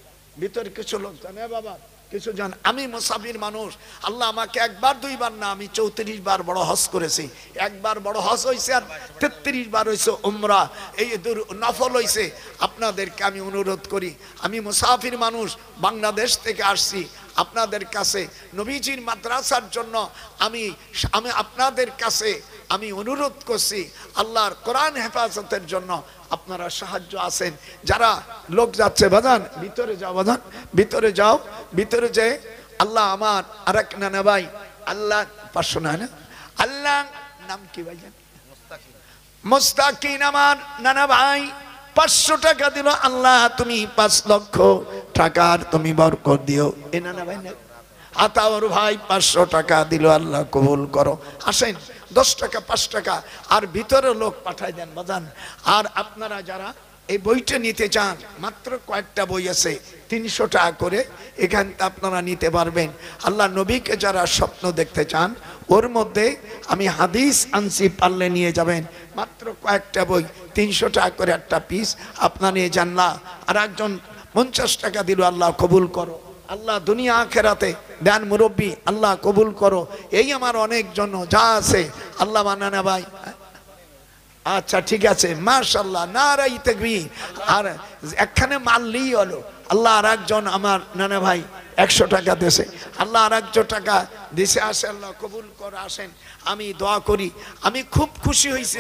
বাবা কিছু জান। আমি মুসাফির মানুষ, আল্লাহ আমাকে একবার দুইবার না, আমি 34 বার বড় হজ করেছি। একবার বড় হজ হয়েছে আর 33 বার হয়েছে উমরা, এই নফল হয়েছে। আপনাদেরকে আমি অনুরোধ করি, আমি মুসাফির মানুষ, বাংলাদেশ থেকে আসছি আপনাদের কাছে নবীজির মাদ্রাসার জন্য। আমি আপনাদের কাছে আমি অনুরোধ করছি, আল্লাহর কোরআন হেফাজতের জন্য আপনারা সাহায্য আছেন। যারা লোক যাচ্ছে, বাজান ভিতরে যাও, বাজান ভিতরে যাও, ভিতরে যে আল্লাহ আমার আরেক নানা ভাই, আল্লাহ 500 না, আল্লাহ নাম কি ভাই জান, মুস্তাকিন, আমার নানা ভাই 500 টাকা দিল। আল্লাহ তুমি 5 লক্ষ টাকার তুমি বরকত দিও। এ নানা ভাই না, আতাউর ভাই 500 টাকা দিল, আল্লাহ কবুল করো। আসেন 10 টাকা 5 টাকা আর ভিতরে লোক পাঠাই দেন বাজান। আর আপনারা যারা এই বইটা নিতে চান, মাত্র কয়েকটা বই আছে, 300 টাকা করে, এখান থেকে আপনারা নিতে পারবেন। আল্লাহ নবীকে যারা স্বপ্ন দেখতে চান, ওর মধ্যে আমি হাদিস আনছি, পারলে নিয়ে যাবেন। মাত্র কয়েকটা বই, 300 টাকা করে একটা পিস, আপনারা নিয়ে যান না। আর একজন 50 টাকা দিল, আল্লাহ কবুল করো। আল্লাহ দুনিয়া আখেরাতে দেন মুরব্বী, আল্লাহ কবুল করো। এই আমার অনেক জন যা আছে, আল্লাহ মানানা ভাই, আচ্ছা ঠিক আছে, মাশাআল্লাহ, নারাই তাকবীর। আর একখানে মাললেই হলো। আল্লাহ আর একজন আমার নানা ভাই 100 টাকা দিয়েছে, আল্লাহ আর 100 টাকা দিয়েছে, আসে, আল্লাহ কবুল করে। আসেন, আমি দোয়া করি। আমি খুব খুশি হয়েছি,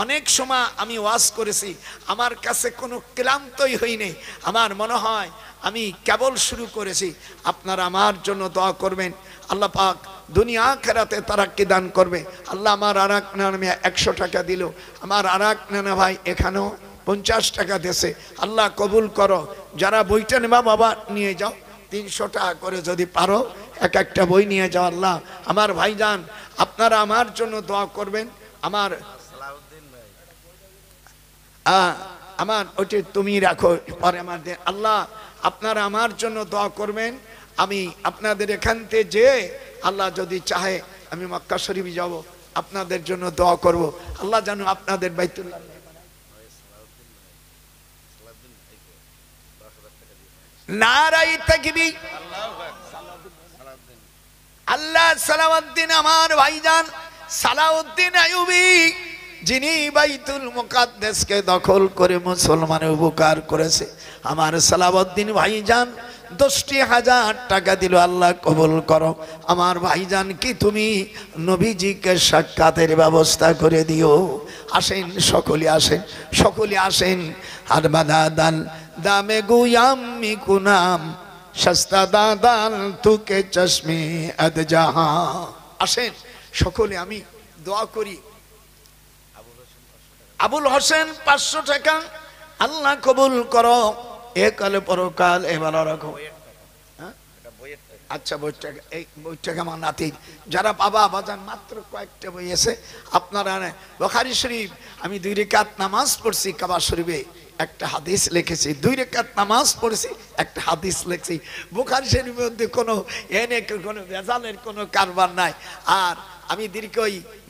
অনেক সময় আমি ওয়াজ করেছি, আমার কাছে কোনো ক্লান্তই হইনি। আমার মনে হয় আমি কেবল শুরু করেছি। আপনারা আমার জন্য দোয়া করবেন, আল্লাহ পাক দুনিয়া আখিরাতে তারাক্কি দান করবে। আল্লাহ আমার আর এক নানা 100 টাকা দিল, আমার আর এক নানা ভাই এখানেও 50 টাকা দিয়েছে, আল্লাহ কবুল করো। যারা বইটা নেবা বাবা নিয়ে যাও, 300 টাকা করে যদি পারো একটা বই নিয়ে যাও। আল্লাহ আমার ভাইজান, আপনারা আমার জন্য দোয়া করবেন। আমার ওটি তুমি রাখো পরে আমার দেন। আল্লাহ আপনারা আমার জন্য দোয়া করবেন। আমি আপনাদের এখান থেকে যে আল্লাহ যদি চাহে আমি মক্কা শরীফ যাব, আপনাদের জন্য দোয়া করব। আল্লাহ জানো আপনাদের বাইতুল্লাহ নারাই তাকবীর। আল্লাহ সালাউদ্দিন আমার ভাইজান সালাউদ্দিন আইয়ুবী, যিনি বাইতুল মুকাদ্দাসকে দখল করে মুসলমানের উপকার করেছে, আমার সালাউদ্দিন ভাইজান 10,000 টাকা দিল, আল্লাহ কবুল করো। আমার ভাইজান কি তুমি নবীজিকে সাক্ষাতের ব্যবস্থা করে দিও। আসেন সকলে, আসেন সকলে, আসেন। আর বাদাদাল দামে গুয়ামি কুনাম সস্তা দাদাল তুকে চশমে আদ জাহা। আসেন সকলে, আমি দোয়া করি। আবুল হোসেন 500 টাকা, আল্লাহ কবুল করো। একালে পরকাল এবার রাখো। আচ্ছা বইটা আমার নাতি যারা বাবা বাজান, মাত্র কয়েকটা বই আছে। আপনারা বুখারী শরীফ, আমি 2 রাকাত নামাজ পড়ছি, কাবা শরীফে একটা হাদিস লিখেছি, 2 রাকাত নামাজ পড়ছি, একটা হাদিস লিখছি। বুখারী শরীফের মধ্যে কোনো কোনো ভেজালের কোনো কারবার নাই। আর আমি দীর্ঘ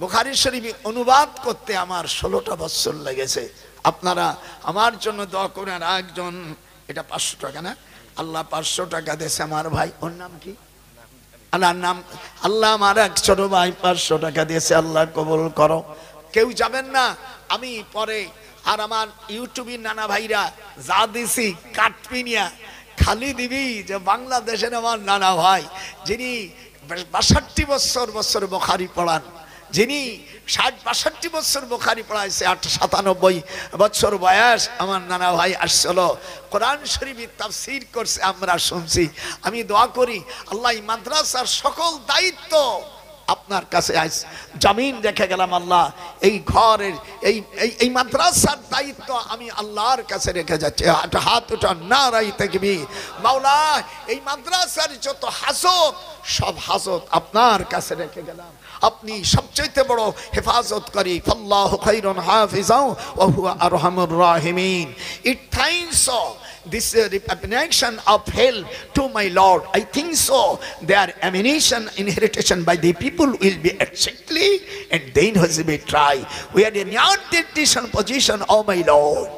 বুখারী শরীফ অনুবাদ করতে আমার 16টা বছর লেগেছে। আপনারা আমার জন্য দোয়া করেন। একজন, এটা 500 টাকা না, আল্লাহ 500 টাকা দিয়েছে আমার ভাই, ওর নাম কি, আল্লাহর নাম, আল্লাহ আমার এক ছোট ভাই 500 টাকা দিয়েছে, আল্লাহ কবুল করো। কেউ যাবেন না, আমি পরে। আর আমার ইউটিউবের নানা ভাইরা যা দিছি কাটপিনিয়া, খালি দিবি যে বাংলাদেশের আমার নানা ভাই যিনি 62 বছর বুখারী পড়ান, যিনি 60-62 বছর বুখারী পড়াইছে, 97 বছর বয়স আমার নানা ভাই আসছিল, কোরআন শরীফ তাফসীর করছে, আমরা শুনছি। আমি দোয়া করি আল্লাহ এই মাদ্রাসার সকল দায়িত্ব আপনার কাছে আজ জামিন রেখে গেলাম। আল্লাহ এই ঘরের এই মাদ্রাসার দায়িত্ব আমি আল্লাহর কাছে রেখে যাচ্ছি। হাত উঠা নারাই তাকবীর। মাওলা এই মাদ্রাসার যত হাজত সব হাজত আপনার কাছে রেখে গেলাম। আপনি সবচেয়ে বড় হেফাজত করি। আল্লাহু খায়রুন হাফিজাও ওয়া হুয়া আরহামুর রাহিমিন। It thanks so this reputation of hell to my Lord. I think so their ammunition inheritation by the people will be exactly and then has be try. We are in your decision position, oh my Lord.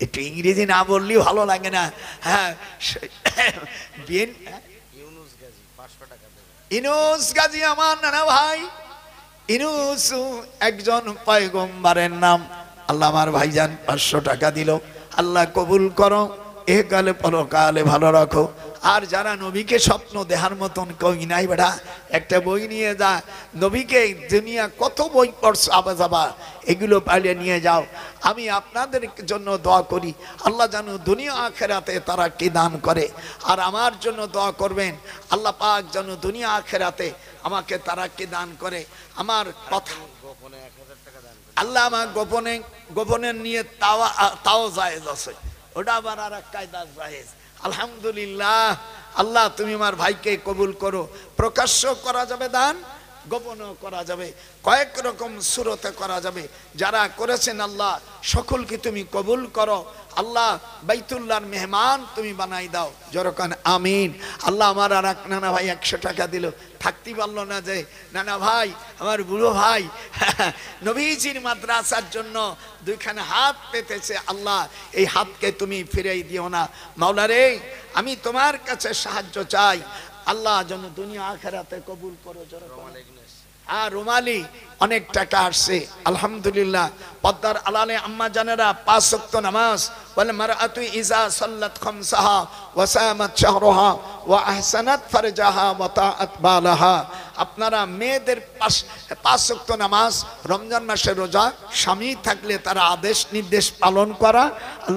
একটু ইংরেজি না বললেই ভালো লাগে না। হ্যাঁ, ইউনুস গাজী আমার নানা ভাই। ইউনুস একজন পয়গম্বরের নাম। আল্লাহ আমার ভাইজান 500 টাকা দিল। আল্লাহ কবুল করো, একালে পরকালে ভালো রাখো। আর যারা নবীকে স্বপ্ন দেখার মতন কই নাই বেটা, একটা বই নিয়ে যা। নবীকে দুনিয়া কত বই পড়ছ আবা যাবা, এগুলো পালিয়ে নিয়ে যাও। আমি আপনাদের জন্য দোয়া করি আল্লাহ যেন দুনিয়া আখেরাতে তারা কি দান করে। আর আমার জন্য দোয়া করবেন আল্লাহ পাক যেন দুনিয়া আখেরাতে আমাকে তারা কি দান করে। আমার কথা আল্লাহ আমার গোপনে নিয়ে তাও জায়েজ আছে, ওটা আবার আর এক কায়দা জায়েজ। আলহামদুলিল্লাহ, আল্লাহ তুমি আমার ভাইকে কবুল করো। প্রকাশ্য করা যাবে দান, গোপনও করা যাবে, কয়েক রকম সুরতে করা যাবে। যারা করেছেন আল্লাহ সকলকে তুমি কবুল করো। আল্লাহ বাইতুল্লাহর মেহমান তুমি বানাই দাও, জরকান আমিন। আল্লাহ আমার আর এক নানা ভাই 100 টাকা দিল, থাকতে পারলো না যে নানা ভাই আমার বুড়ো ভাই নবীজির মাদ্রাসার জন্য 2খানা হাত পেতেছে। আল্লাহ এই হাতকে তুমি ফিরিয়ে দিও না মাওলা রে। আমি তোমার কাছে সাহায্য চাই, আল্লাহ যেন দুনিয়া আখেরাতে কবুল করো। আর রুমালি অনেক টাকা আসছে আলহামদুলিল্লাহ। পদ্মার আলালে আম্মা জানেরা 5 ওয়াক্ত নামাজ, ওয়াল মারআতু ইজা সাল্লাত খামসাহা ওয়া সামাত শাহরুহা ওয়া আহসানাত ফারজাহা ওয়া তাআত বালাহা। আপনারা মেয়েদের 5 ওয়াক্ত নামাজ, রমজান মাসের রোজা, স্বামী থাকলে তারা আদেশ নির্দেশ পালন করা,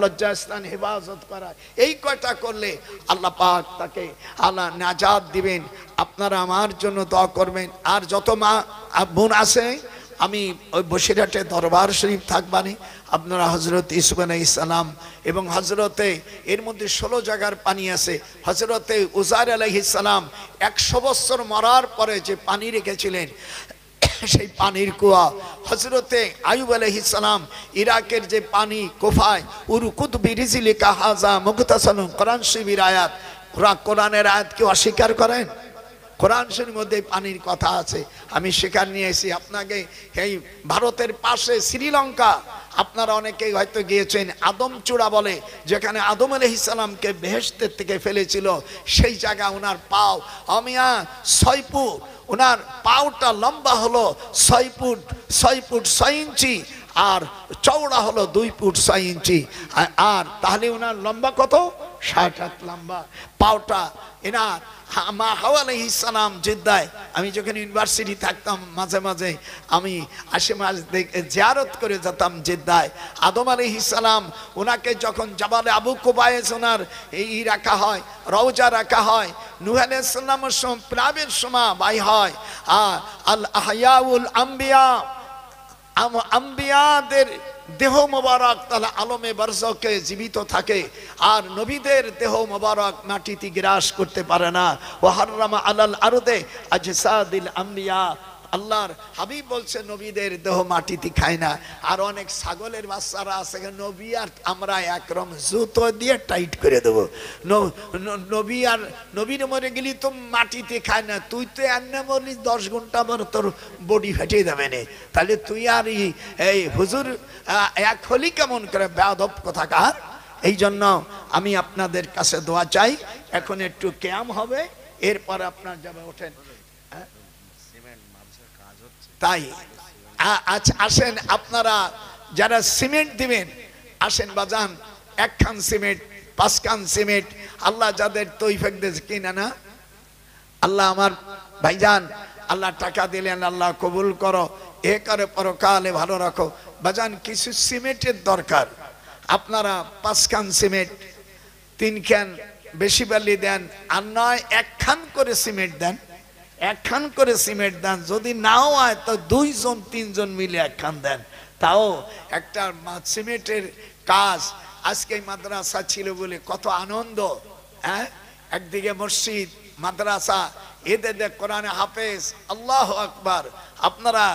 লজ্জাস্থান হেফাজত করা, এই কয়টা করলে আল্লাহ পাক তাকে আল্লাহ নাজাত দিবেন। আপনারা আমার জন্য দোয়া করবেন। আর যত মা বোন আছে, আমি ওই বসিরহাটে দরবার শরীফ থাকবানি, আপনারা হযরত ইউসুফ আলাইহিস সালাম এবং হযরতে এর মধ্যে 16 জায়গার পানি আছে। হযরতে উজাইর আলাইহিস সালাম 100 বছর মরার পরে যে পানি রেখেছিলেন সেই পানির কুয়া। হযরতে আইয়ুব আলাইহিস সালাম ইরাকের যে পানি কোফায়, উরকুত বিরিজিলিকা হাযা মুগতাসালুন, কোরআন শরীফের আয়াত। ওরা কোরআনের আয়াত কি অস্বীকার করেন? কোরআন শরীফের মধ্যে পানির কথা আছে। আমি স্বীকার নিয়ে এসেছি আপনাকে। এই ভারতের পাশে শ্রীলঙ্কা, আপনারা অনেকেই হয়তো গিয়েছেন, আদমচূড়া বলে, যেখানে আদম আলাইহিস সালামকে বেহেশতের থেকে ফেলেছিল, সেই জায়গা ওনার পাও অমিয়া 6 ফুট, ওনার পাওটা লম্বা হলো 6 ফুট 6 ইঞ্চি, আর চওড়া হলো 2 ফুট 6 ইঞ্চি। আর তাহলে ওনার লম্বা কত? 60 হাত লম্বা পাওটা এনার। মা হাওয়া আলাইহিস সালাম জিদ্দায়, আমি যখন ইউনিভার্সিটি থাকতাম মাঝে মাঝে আমি মাস জিয়ারত করে যেতাম জিদ্দায়। আদম আলাইহিস সালাম ওনাকে যখন জাবালে আবু কুবায়েস ওনার এই রাখা হয়, রওজা রাখা হয়, নূহ আলাইহিস সালামের সময় প্লাবের সময় বাই হয়। আল আহয়াউল আম্বিয়া, আম্বিয়াদের দেহ মোবারক তাহলে আলমে বারজাকে জীবিত থাকে, আর নবীদের দেহ মোবারক মাটিতে গ্রাস করতে পারে না। ওয়া হাররামা আলাল আরদে আজসাদিল আম্বিয়া, আল্লাহর হাবিব বলছে নবীদের দেহ মাটিতে খায় না। আর অনেক ছাগলের বাচ্চারা আছে, নবী আর আমরা একরকম জুতো দিয়ে টাইট করে দেবো। নবী আর নবীর মরে গেলি তো মাটিতে খায় না, তুই তো এনে মরলি 10 ঘন্টা পর তোর বডি ফেটে যাবে না, তাহলে তুই আর এই হুজুর এক হলি কেমন করে? বেয়াদব কোথাকার। এই জন্য আমি আপনাদের কাছে দোয়া চাই। এখন একটু ক্যাম হবে, এরপর আপনার যাবে ওঠেন। তাই আচ্ছা আসেন, আপনারা যারা সিমেন্ট দিবেন আসেন বাজান, 1 খান সিমেন্ট 5 কান সিমেন্ট আল্লাহ যাদের তৌফিক দেয় কিনা না আল্লাহ আমার ভাইজান আল্লাহ টাকা দিলেন আল্লাহ কবুল করো এ করে পরকালে ভালো রাখো বাজান কিছু সিমেন্টের দরকার আপনারা 5 খান সিমেন্ট 3 খান বেশি বালি দেন আর নয় 1 খান করে সিমেন্ট দেন 1 খান করে সিমেন্ট দেন যদি নাও হয় তো 2 জন 3 জন মিলে 1 খান দেন তাও একটা সিমেন্টের কাজ আজকে মাদ্রাসা ছিল বলে কত আনন্দ হ্যাঁ একদিকে মসজিদ মাদ্রাসা এদের কোরআনে হাফেজ আল্লাহু আকবার আপনারা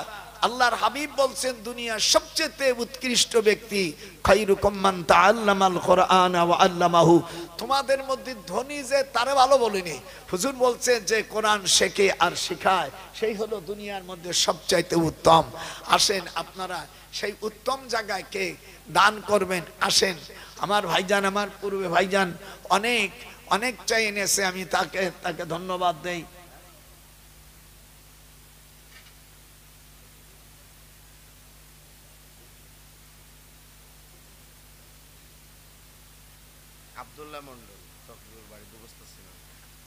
আল্লাহর হাবিব বলছেন দুনিয়ার সবচেয়ে উৎকৃষ্ট ব্যক্তি খায়রুকুম মান তাআল্লামাল কোরআন ওয়া আল্লামাহু তোমাদের মধ্যে ধনী যে তারে ভালো বলিনি হুজুর বলছেন যে কোরআন শেখে আর শেখায় সেই হলো দুনিয়ার মধ্যে সবচাইতে উত্তম আসেন আপনারা সেই উত্তম জায়গায় কে দান করবেন আসেন আমার ভাইজান আমার পূর্বে ভাইজান অনেক অনেক চাই এনেছে আমি তাকে ধন্যবাদ দেই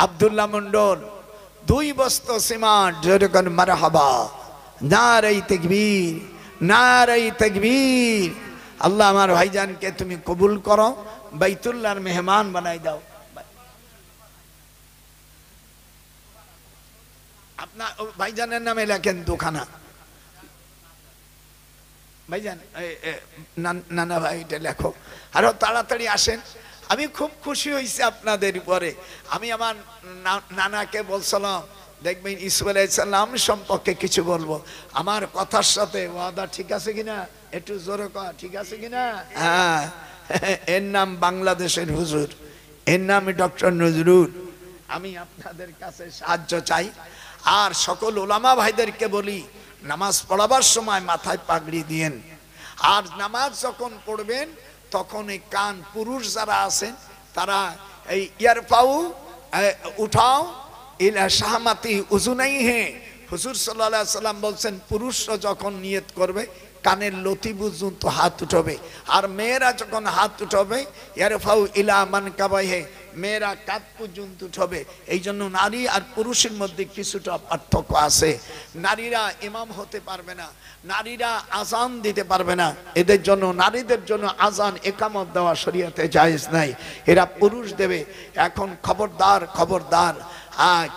আব্দুল্লাহ মন্ডল 2 বস্তা সিমেন্ট যেরকম মারহাবা নারে তাকবীর নারে তাকবীর আল্লাহ আমার ভাইজানকে তুমি কবুল করো বাইতুল্লাহর মেহমান বানাই দাও আপনার ভাইজানের নামে লেখেন দুখানা ভাইজান নানা ভাই এটা লেখো আরো তাড়াতাড়ি আসেন আমি খুব খুশি হয়েছি আপনাদের উপরে আমি আমার নানাকে বলছিলাম দেখবেন ইসু আলাইহিস সালাম সম্পর্কে কিছু বলবো আমার কথার সাথে ওয়াদা ঠিক আছে কিনা একটু জোরে কর ঠিক আছে কিনা হ্যাঁ এর নাম বাংলাদেশের হুজুর এর নাম ডক্টর নজরুল আমি আপনাদের কাছে সাহায্য চাই আর সকল উলামা ভাইদেরকে বলি নামাজ পড়াবার সময় মাথায় পাগড়ি দিয়েন আর নামাজ যখন পড়বেন তখন এই কান পুরুষ যারা আছেন তারা এই ইয়ারফাউ উঠাও ইলা শাহমাতি উজুনাইহি হুজুর সাল্লাল্লাহু আলাইহি সাল্লাম বলছেন পুরুষরা যখন নিয়ত করবে কানের লতি পর্যন্ত হাত উঠাবে আর মেয়েরা যখন হাত উঠাবে ইয়ারফাউ ইলা মানকাবাইহি মেয়েরা কাঁধ পর্যন্ত উঠাবে এই জন্য নারী আর পুরুষের মধ্যে কিছুটা পার্থক্য আছে নারীরা ইমাম হতে পারবে না নারীরা আজান দিতে পারবে না এদের জন্য নারীদের জন্য আজান ইকামত দেওয়া শরীয়তে জায়েজ নাই এরা পুরুষ দেবে এখন খবরদার খবরদার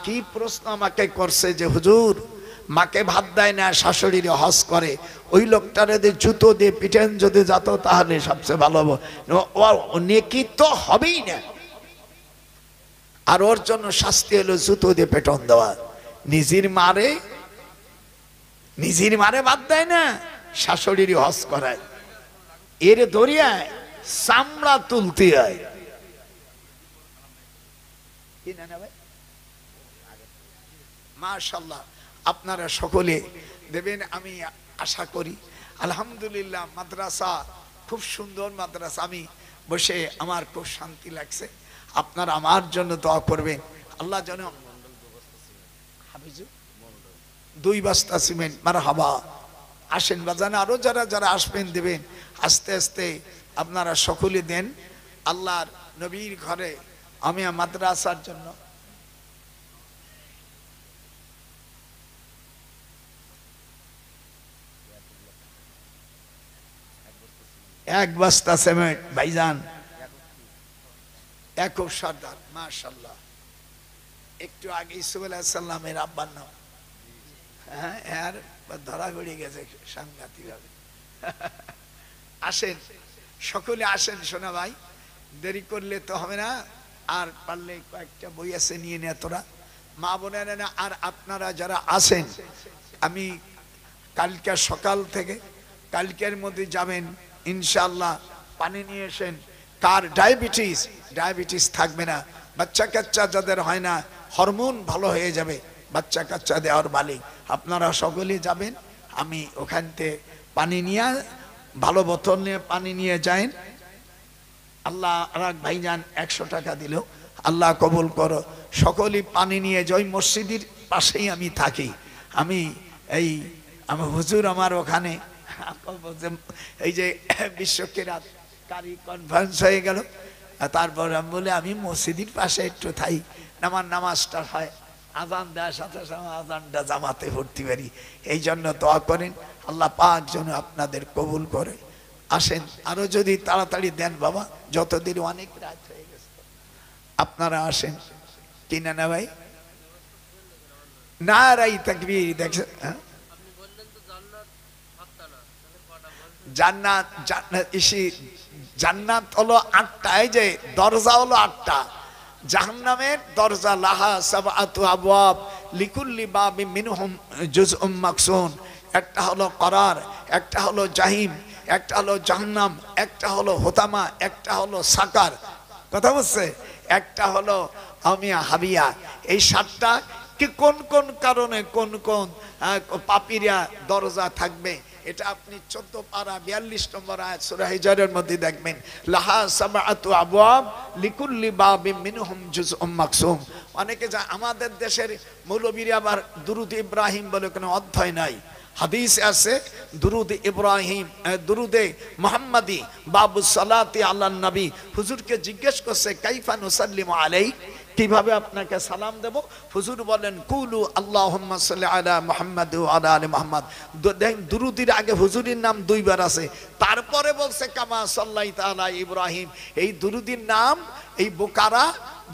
কি প্রশ্ন আমাকে করছে যে হুজুর মাকে ভাত দেয় না শাশুড়ির হজ করে ওই লোকটারে জুতো দিয়ে পিটেন যদি যেত তাহলে সবচেয়ে ভালো নেকি তো হবেই না আর ওর জন্য শাস্তি হলো জুতো দিয়ে পেটন দেওয়া নিজের মারে বাদ দেয় না শাশুড়ির হজ করায় এর দরিয়ায় চামড়া তুলতে হয় মাশাআল্লাহ আপনারা সকলে দেবেন আমি আশা করি আলহামদুলিল্লাহ মাদ্রাসা খুব সুন্দর মাদ্রাসা আমি বসে আমার খুব শান্তি লাগছে আপনারা আমার জন্য দোয়া করবেন আল্লাহ যেন 2 বস্তা সিমেন্ট মারহাবা আসেন বাজান আরো যারা যারা আসবেন দেবেন আস্তে আস্তে আপনারা সকলে দেন আল্লাহর নবীর ঘরে আমি মাদ্রাসার জন্য 1 বস্তা সিমেন্ট ভাইজান ইয়াকুব সর্দার মাশাআল্লাহ একটু আগে ইসু আলাইহিস সালামের আব্বার নাম হ্যাঁ আর ধরা পড়ে গেছে সাংঘাতিক ভাবে আসেন সকলে আসেন সোনা ভাই দেরি করলে তো হবে না আর পারলে কয়েকটা বই আছে নিয়ে নে তোরা মা বোনেরা আর আপনারা যারা আছেন আমি কালকে সকাল থেকে কালকের মধ্যে যাবেন ইনশাআল্লাহ পানি নিয়ে আসেন কার ডায়াবেটিস থাকবে না বাচ্চা কাচ্চা যাদের হয় না হরমোন ভালো হয়ে যাবে বাচ্চা কাচ্চা দেওয়ার মালিক আপনারা সকলেই যাবেন আমি ওখানতে পানি নিয়ে ভালো বোতল নিয়ে পানি নিয়ে যান আল্লাহ রাখ ভাইজান 100 টাকা দিল আল্লাহ কবুল করো সকলেই পানি নিয়ে যাই মসজিদের পাশেই আমি থাকি আমি এই আমার হুজুর আমার ওখানে এই যে বিশ্বকেরাত কারি কনফারেন্স হয়ে গেল তারপর আমি বলি আমি মসজিদের পাশে একটু থাই, আমার নামাজটা হয়, আজান দেওয়ার সাথে সাথে আজানটা জামাতে ভর্তি পারি। এই জন্য দোয়া করেন আল্লাহ পাক যেন আপনাদের কবুল করে। আসেন আরো যদি তাড়াতাড়ি দেন বাবা, যতদিন অনেক রাত হয়ে গেছে, আপনারা আসেন কিনা না ভাই? নারাই তাকবীর। দেখছেন জান্নাত, জান্নাত ইসি জান্নাত হলো 8টা, এই যে দরজা হলো 8টা, জাহান্নামের দরজা লাহা সাবআতু আবওয়াব লিকুল্লি বাবিন মিনহুম জুজউম মাকসুন। একটা হলো করার, একটা হলো জাহিম, একটা হলো জাহান্নাম, একটা হলো হোতামা, একটা হলো সাকার, কথা বুঝছে, একটা হলো আমিয়া হাবিয়া। এই 7টা কি কোন কোন কারণে কোন কোন পাপীরা দরজা থাকবে, এটা আপনি 14 পারা 42 নম্বর আয়াত সূরা হিজরের মধ্যে দেখবেন, লাহা সাবআতু আবওয়াব লিকুল্লি বাবিন মিনহুম জুজউম মাকসুম। অনেকে যা আমাদের দেশের মৌলবীরা আবার দুরুদ ইব্রাহিম বলে কোনো অধ্যায় নাই, হাদিস আছে দুরুদ ইব্রাহিম, দুরুদে মুহাম্মাদি বাবু সালাতি আলান নবী। হুজুরকে জিজ্ঞেস করছে কাইফা নুসাল্লিমু আলাইক, কিভাবে আপনাকে সালাম দেব? হুজুর বলেন কুলু আল্লাহুম্মা সাল্লি আলা মুহাম্মাদ ওয়া আলা আলি মুহাম্মাদ। দেখেন দুরুদের আগে হুজুরের নাম 2 বার আছে, তারপরে বলছে কামা সাল্লাইতা আলা ইব্রাহিম। এই দুরুদের নাম এই বোকারা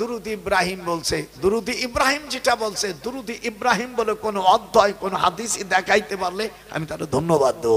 দুরুদ ইব্রাহিম বলছে। দুরুদ ইব্রাহিম যেটা বলছে, দুরুদ ইব্রাহিম বলে কোন অধ্যায় কোন হাদিসই দেখাইতে পারলে আমি তার ধন্যবাদ দেব।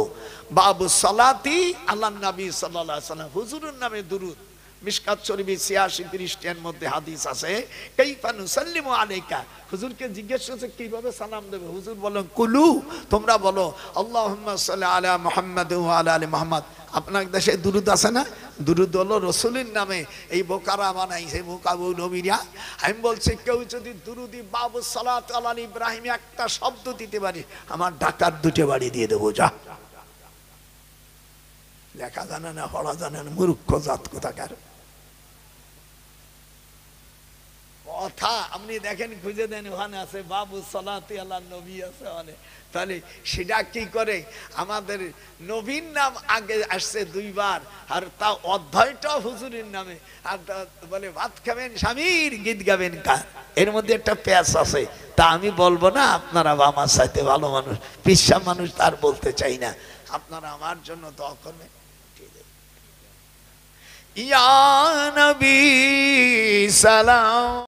বাবু সালাতি আলান নবী সাল্লাল্লাহু আলাইহি ওয়াসাল্লাম, হুজুরের নামে দুরুদ। মিশকাত শরীফে 86 পৃষ্ঠার মধ্যে হাদিস আছে কাইফা নুসাল্লিমু আলাইকা। হুজুরকে জিজ্ঞেস করছে কিভাবে সালাম দেবে? হুজুর বলেন কুলু, তোমরা বলো আল্লাহুম্মা সাল্লি আলা মুহাম্মাদ ওয়া আলা আলি মুহাম্মাদ। আপনার দেশে দুরুদ আছে না? দুরুদ হলো রসুলের নামে এই বোকারা বানাইছে, বোকাবু নবীরা। আমি বলছি কেউ যদি দুরুদি বাবু সালাত আলা ইব্রাহিম একটা শব্দ দিতে পারে, আমার ঢাকার 2টে বাড়ি দিয়ে দেবো। যা লেখা জানে না, পড়া জানে না, মূর্খ জাত কোথাকার কথা। আপনি দেখেন খুঁজে দেন, ওখানে আছে বাবু সালাতি আলা নবী আছে ওখানে। তাহলে সেটা কি করে? আমাদের নবীর নাম আগে আসছে 2 বার, আর তা অধ্যায়টা হুজুরের নামে। আর বলে ভাত খাবেন স্বামীর, গীত গাবেন কার। এর মধ্যে একটা প্যাচ আছে, তা আমি বলবো না। আপনারা আমার সাথে ভালো মানুষ, পিসা মানুষ, তার বলতে চাই না। আপনারা আমার জন্য দোয়া করবেন। ইয়া নবী সালাম।